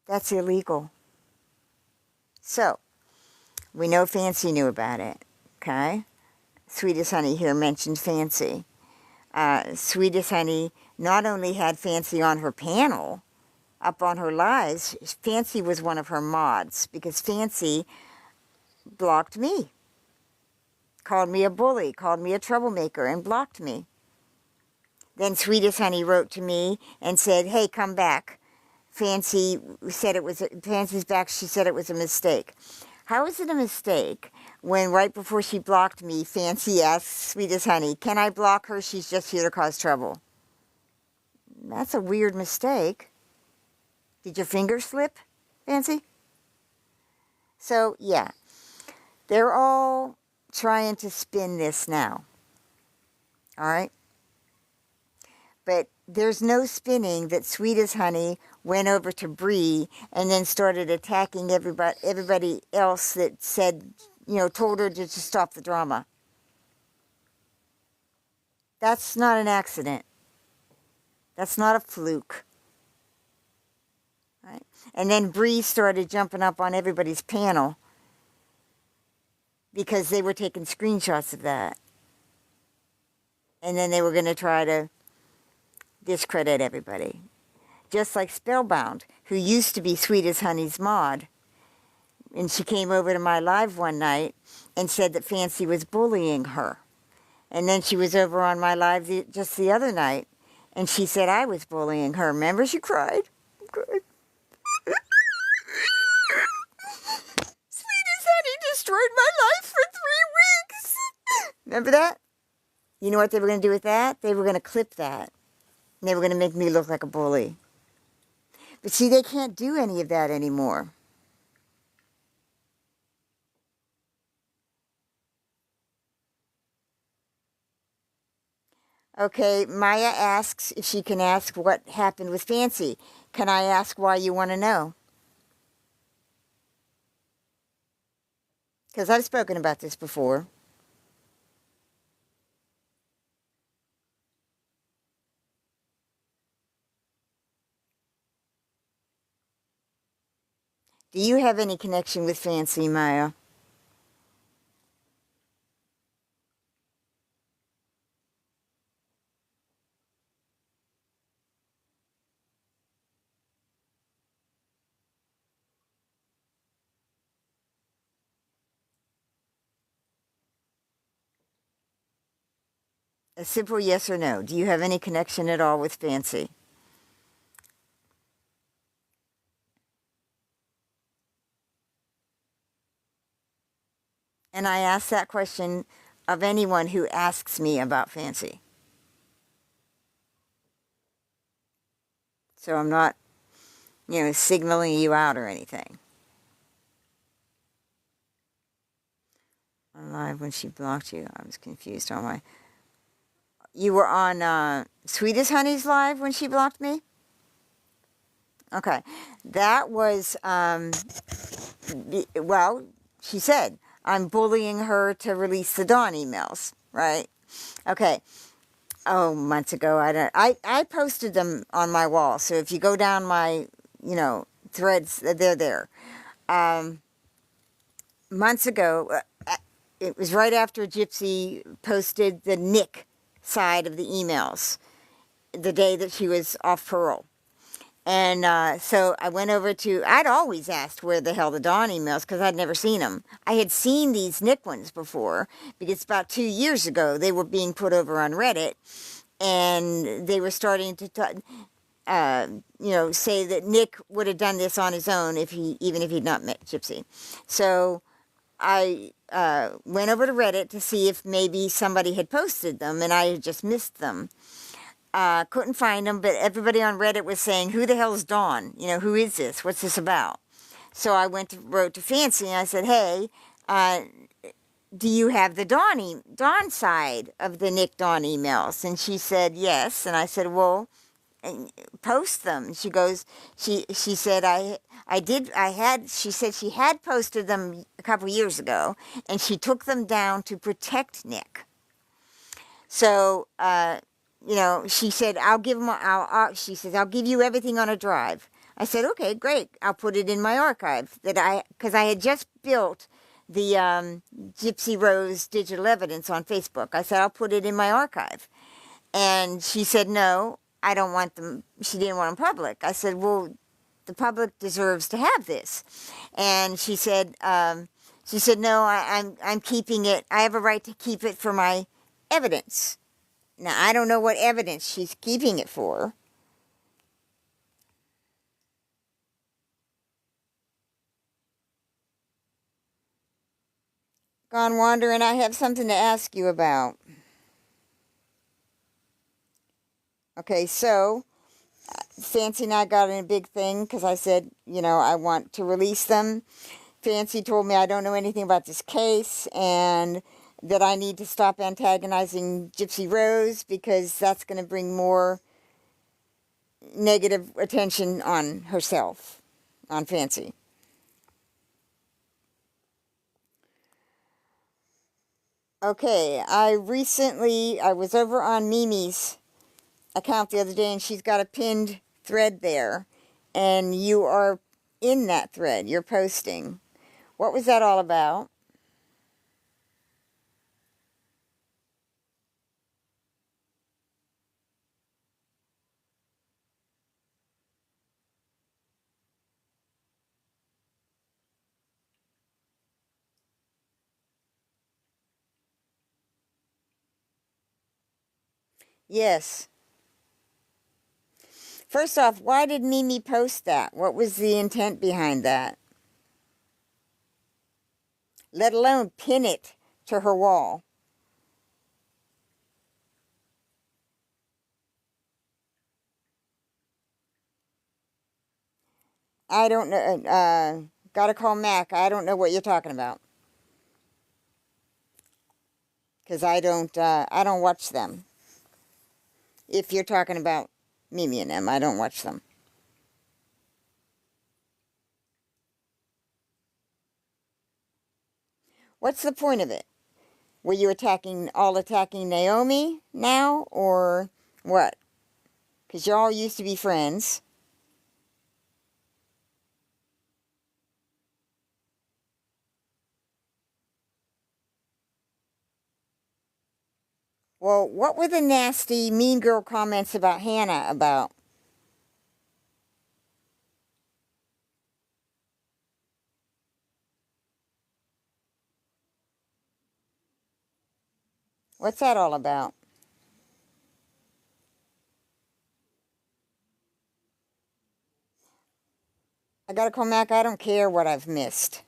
[SPEAKER 1] That's illegal. So, we know Fancy knew about it, okay? Sweetest Honey here mentioned Fancy. Sweetest Honey not only had Fancy on her panel, up on her lives, Fancy was one of her mods, because Fancy blocked me. Called me a bully, called me a troublemaker, and blocked me. Then Sweetest Honey wrote to me and said, hey, come back. Fancy's back, she said it was a mistake. How is it a mistake when right before she blocked me, Fancy asked Sweetest Honey, can I block her? She's just here to cause trouble. That's a weird mistake. Did your finger slip, Fancy? So, yeah. They're all trying to spin this now. All right? But there's no spinning that Sweetest Honey went over to Bree and then started attacking everybody else that said, told her to just stop the drama. That's not an accident. That's not a fluke. Right? And then Bree started jumping up on everybody's panel because they were taking screenshots of that. And then they were going to try to discredit everybody. Just like Spellbound, who used to be Sweetest Honey's mod. And she came over to my live one night and said that Fancy was bullying her. And then she was over on my live just the other night, and she said I was bullying her. Remember, she cried? Sweetest Honey destroyed my life for 3 weeks. Remember that? You know what they were going to do with that? They were going to clip that. And they were going to make me look like a bully. But see, they can't do any of that anymore. Okay, Maya asks if she can ask what happened with Fancy. Can I ask why you want to know? Because I've spoken about this before. Do you have any connection with Fancy, Maya? A simple yes or no. Do you have any connection at all with Fancy? And I ask that question of anyone who asks me about Fancy. So I'm not, signaling you out or anything. All live when she blocked you. I was confused on why. You were on Sweetest Honey's live when she blocked me? Okay. That was, well, she said, I'm bullying her to release the Dawn emails, right? Okay. Oh, months ago. I posted them on my wall. So if you go down my, threads, they're there. Months ago, it was right after Gypsy posted the Nick side of the emails, the day that she was off parole. And so I went over I'd always asked where the hell the Dawn emails, because I'd never seen them. I had seen these Nick ones before, because about 2 years ago, they were being put over on Reddit, and they were starting to, say that Nick would have done this on his own even if he'd not met Gypsy. So I went over to Reddit to see if maybe somebody had posted them, and I had just missed them. Couldn't find them, but everybody on Reddit was saying, who the hell is Dawn? Who is this? What's this about? So I wrote to Fancy, and I said, hey, do you have the Dawn side of the Nick Dawn emails? And she said, yes. And I said, well, post them. She goes, she said, she said she had posted them a couple years ago, and she took them down to protect Nick. So, she said, I'll give them, she says, I'll give you everything on a drive. I said, okay, great. I'll put it in my archive because I had just built the Gypsy Rose digital evidence on Facebook. I said, I'll put it in my archive. And she said, no, I don't want them. She didn't want them public. I said, well, the public deserves to have this. And she said, no, I'm keeping it. I have a right to keep it for my evidence. Now, I don't know what evidence she's keeping it for. Gone wandering, I have something to ask you about. Okay, so Fancy and I got in a big thing because I said, I want to release them. Fancy told me I don't know anything about this case and that I need to stop antagonizing Gypsy Rose because that's going to bring more negative attention on herself, on Fancy. Okay, I was over on Mimi's account the other day, and she's got a pinned thread there, and you are in that thread. You're posting. What was that all about? Yes. First off, why did Mimi post that? What was the intent behind that? Let alone pin it to her wall. I don't know. Gotta call Mac. I don't know what you're talking about. Because I don't watch them. If you're talking about Mimi and them, I don't watch them. What's the point of it? Were you attacking Naomi now, or what? Because y'all used to be friends. Well, what were the nasty, mean girl comments about Hannah about? What's that all about? I gotta call Mac. I don't care what I've missed.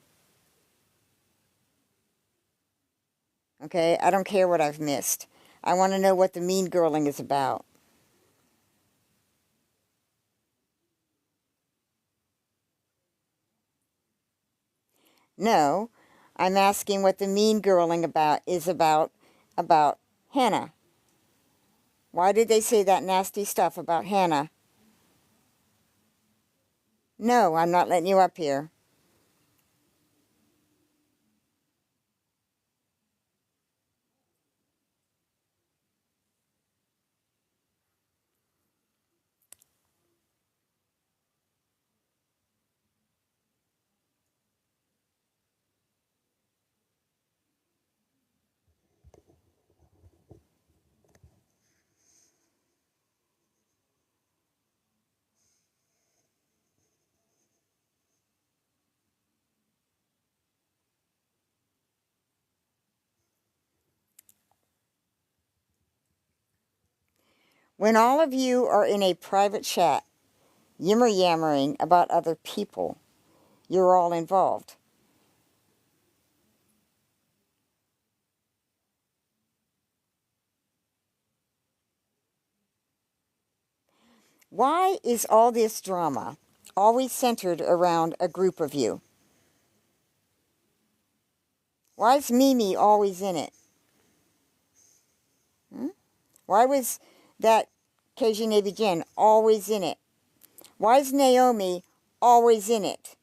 [SPEAKER 1] Okay? I don't care what I've missed. I want to know what the mean girling is about. No. I'm asking what the mean girling is about Hannah. Why did they say that nasty stuff about Hannah? No, I'm not letting you up here. When all of you are in a private chat, yammer-yammering about other people, you're all involved. Why is all this drama always centered around a group of you? Why is Mimi always in it? Why was that KG Navy Jen always in it? Why is Naomi always in it?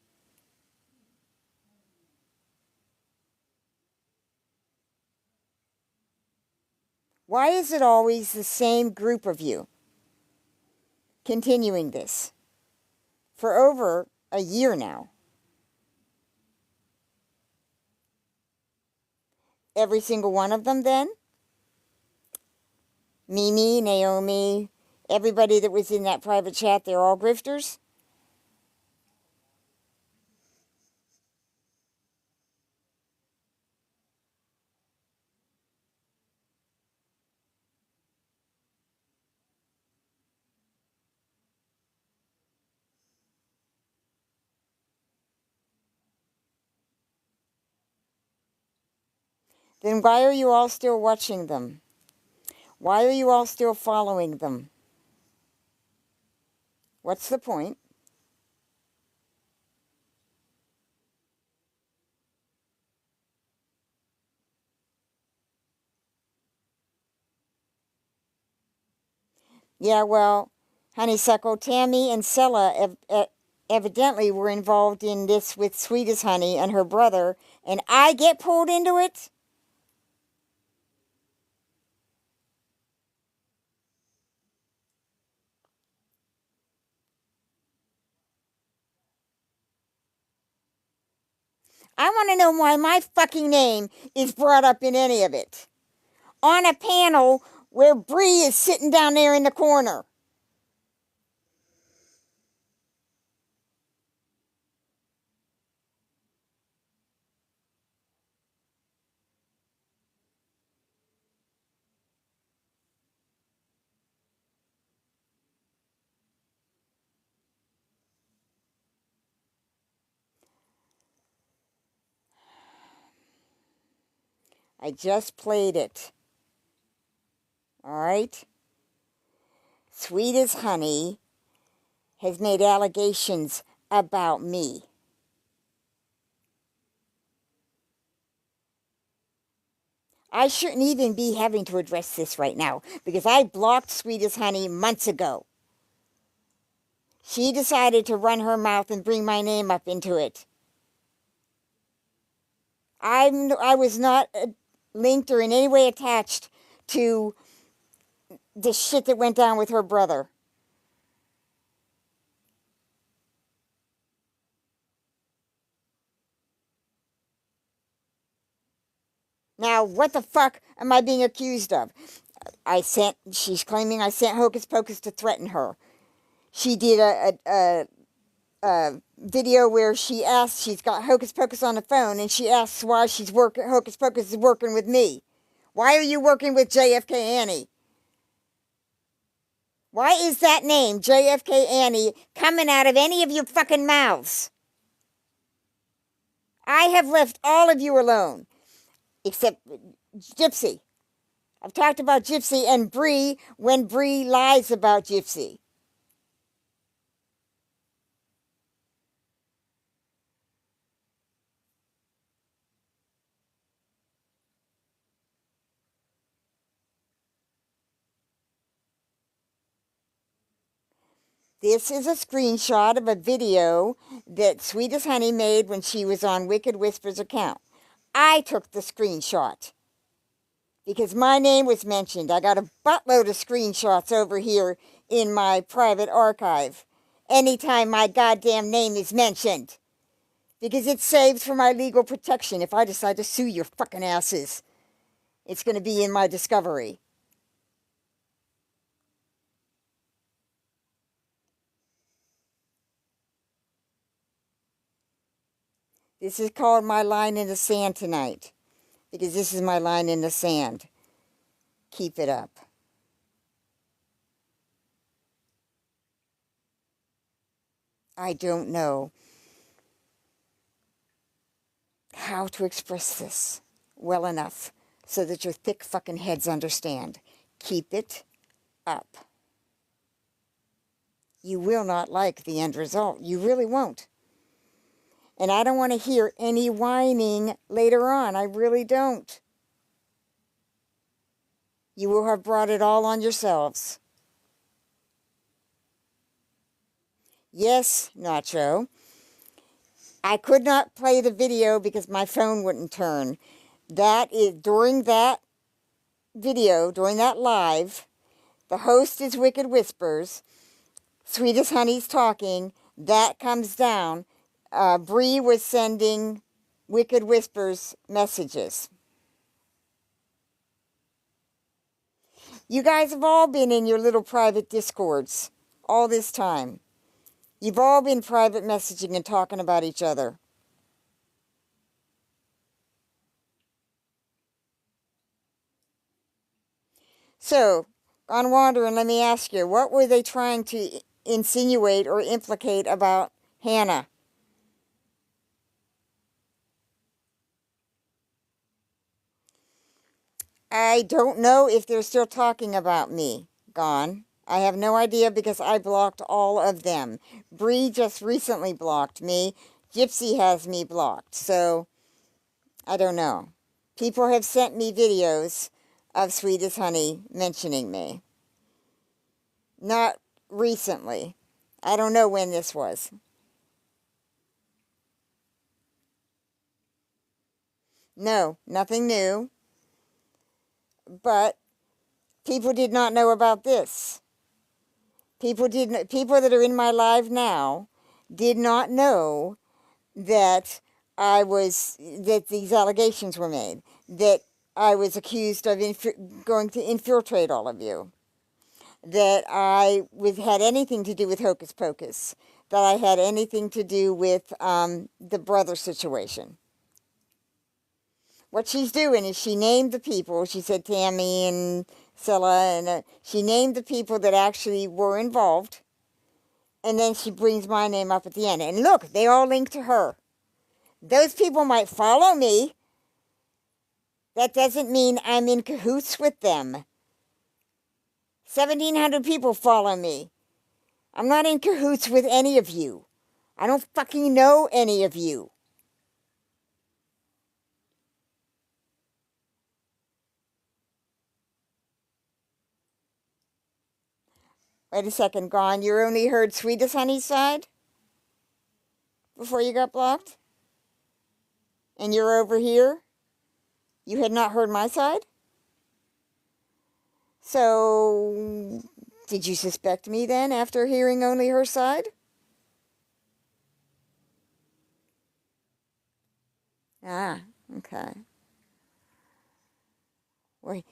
[SPEAKER 1] Why is it always the same group of you continuing this for over a year now? Every single one of them then? Mimi, Naomi, everybody that was in that private chat, they're all grifters? Then why are you all still watching them? Why are you all still following them? What's the point? Yeah, well, honeysuckle, Tammy and Sella evidently were involved in this with Sweet as Honey and her brother, and I get pulled into it? I want to know why my fucking name is brought up in any of it. On a panel where Bree is sitting down there in the corner. I just played it. All right? Sweet as Honey has made allegations about me. I shouldn't even be having to address this right now because I blocked Sweet as Honey months ago. She decided to run her mouth and bring my name up into it. I was not linked or in any way attached to the shit that went down with her brother. Now, what the fuck am I being accused of? She's claiming I sent Hocus Pocus to threaten her. She did a video where she's got Hocus Pocus on the phone, and she asks why Hocus Pocus is working with me. Why are you working with JFK Annie? Why is that name, JFK Annie, coming out of any of your fucking mouths? I have left all of you alone, except Gypsy. I've talked about Gypsy and Bree when Bree lies about Gypsy. This is a screenshot of a video that Sweetest Honey made when she was on Wicked Whispers account. I took the screenshot because my name was mentioned. I got a buttload of screenshots over here in my private archive anytime my goddamn name is mentioned, because it's saved for my legal protection. If I decide to sue your fucking asses, it's going to be in my discovery. This is called my line in the sand tonight, because this is my line in the sand. Keep it up. I don't know how to express this well enough so that your thick fucking heads understand. Keep it up. You will not like the end result. You really won't. And I don't want to hear any whining later on. I really don't. You will have brought it all on yourselves. Yes, Nacho. I could not play the video because my phone wouldn't turn. That is, during that video, during that live, the host is Wicked Whispers. Sweetest Honey's talking. That comes down. Bree was sending Wicked Whispers messages. You guys have all been in your little private discords all this time. You've all been private messaging and talking about each other. So, on wandering, let me ask you, what were they trying to insinuate or implicate about Hannah? I don't know if they're still talking about me. Gone. I have no idea because I blocked all of them. Bree just recently blocked me. Gypsy has me blocked. So, I don't know. People have sent me videos of Sweetest Honey mentioning me. Not recently. I don't know when this was. No, nothing new. But people did not know about this. People that are in my live now did not know that that these allegations were made, that I was accused of going to infiltrate all of you, that I had anything to do with Hocus Pocus, that I had anything to do with the brother situation. What she's doing is she named the people. She said Tammy and Scylla, and she named the people that actually were involved. And then she brings my name up at the end. And look, they all link to her. Those people might follow me. That doesn't mean I'm in cahoots with them. 1,700 people follow me. I'm not in cahoots with any of you. I don't fucking know any of you. Wait a second, Gone. You only heard Sweetest Honey's side before you got blocked? And you're over here? You had not heard my side? So, did you suspect me then after hearing only her side? Ah, okay. Well,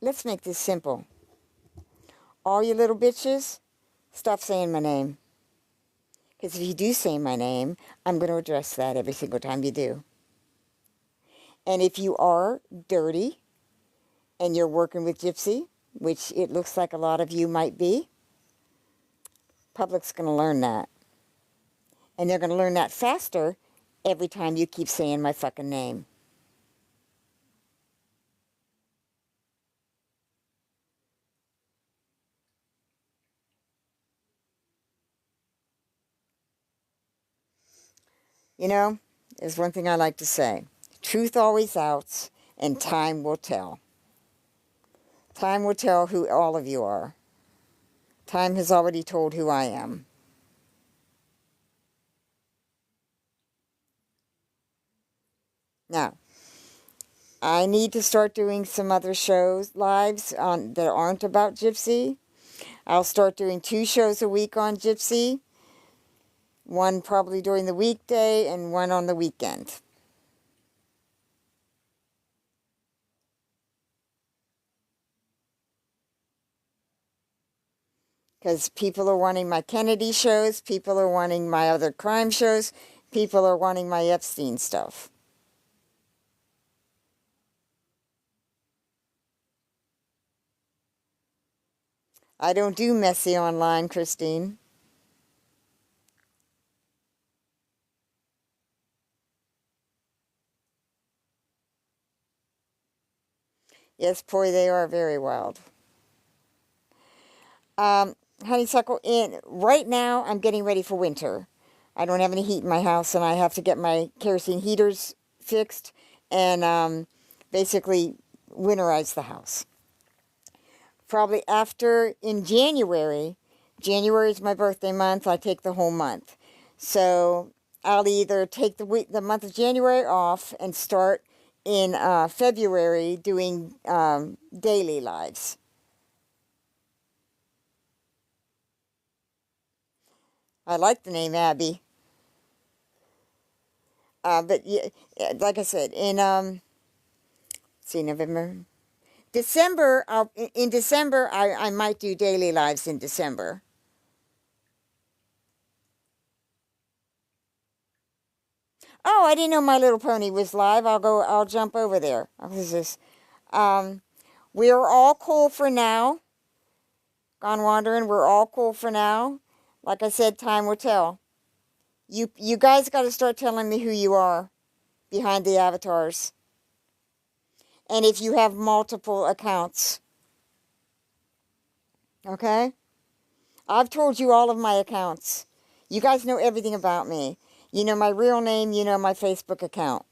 [SPEAKER 1] let's make this simple. All you little bitches, stop saying my name. Because if you do say my name, I'm going to address that every single time you do. And if you are dirty and you're working with Gypsy, which it looks like a lot of you might be, public's going to learn that. And they're going to learn that faster every time you keep saying my fucking name. You know, there's one thing I like to say. Truth always outs, and time will tell. Time will tell who all of you are. Time has already told who I am. Now, I need to start doing some other shows, lives on that aren't about Gypsy. I'll start doing 2 shows a week on Gypsy. One probably during the weekday and one on the weekend. Because people are wanting my Kennedy shows, people are wanting my other crime shows, people are wanting my Epstein stuff. I don't do messy online, Christine. Yes, boy, they are very wild. Honeysuckle, right now I'm getting ready for winter. I don't have any heat in my house, and I have to get my kerosene heaters fixed and basically winterize the house. Probably after, in January is my birthday month, I take the whole month. So I'll either take the month of January off and start in February doing daily lives. I like the name Abby. But yeah, like I said, in November, December. In December, I might do daily lives in December. Oh, I didn't know My Little Pony was live. I'll jump over there. What is this? We are all cool for now. Gone Wandering, we're all cool for now. Like I said, time will tell. You guys got to start telling me who you are behind the avatars. And if you have multiple accounts. Okay? I've told you all of my accounts. You guys know everything about me. You know my real name, you know my Facebook account.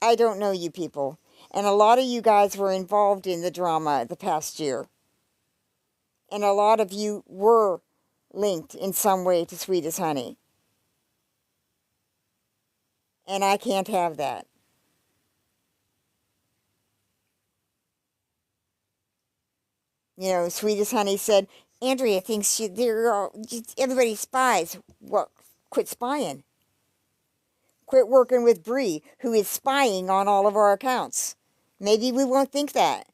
[SPEAKER 1] I don't know you people. And a lot of you guys were involved in the drama the past year. And a lot of you were linked in some way to Sweet as Honey. And I can't have that. You know, Sweet as Honey said, Andrea thinks everybody spies. Well, quit spying. Quit working with Bree, who is spying on all of our accounts. Maybe we won't think that.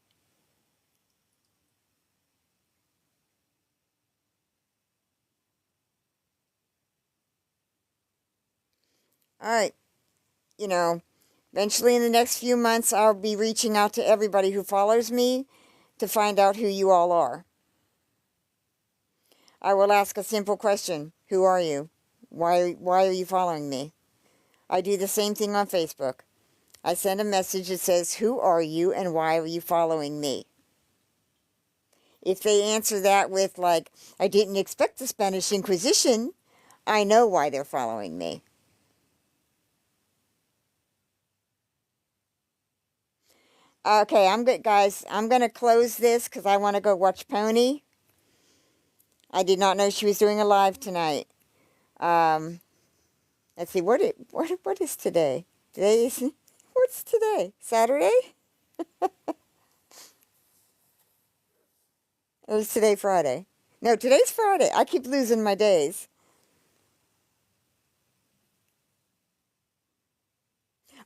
[SPEAKER 1] All right. You know, eventually in the next few months, I'll be reaching out to everybody who follows me to find out who you all are. I will ask a simple question. Who are you? Why are you following me? I do the same thing on Facebook. I send a message that says, who are you and why are you following me? If they answer that with, like, I didn't expect the Spanish Inquisition, I know why they're following me. Okay, I'm good, guys. I'm going to close this because I want to go watch Pony. I did not know she was doing a live tonight. Let's see, what is today? What's today? Saturday? Or is today Friday? No, today's Friday. I keep losing my days.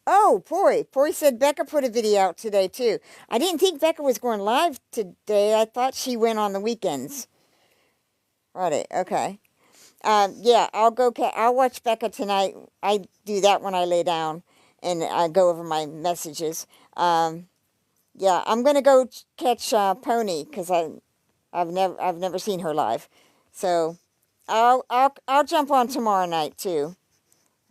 [SPEAKER 1] Oh, Pori said Becca put a video out today, too. I didn't think Becca was going live today. I thought she went on the weekends. Friday, okay. Yeah, I'll watch Becca tonight. I do that when I lay down and I go over my messages. Yeah, I'm gonna go catch Pony because I've never seen her live, so I'll jump on tomorrow night too.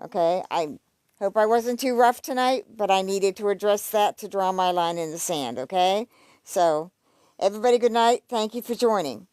[SPEAKER 1] Okay, I hope I wasn't too rough tonight, but I needed to address that to draw my line in the sand. Okay, so everybody, good night. Thank you for joining.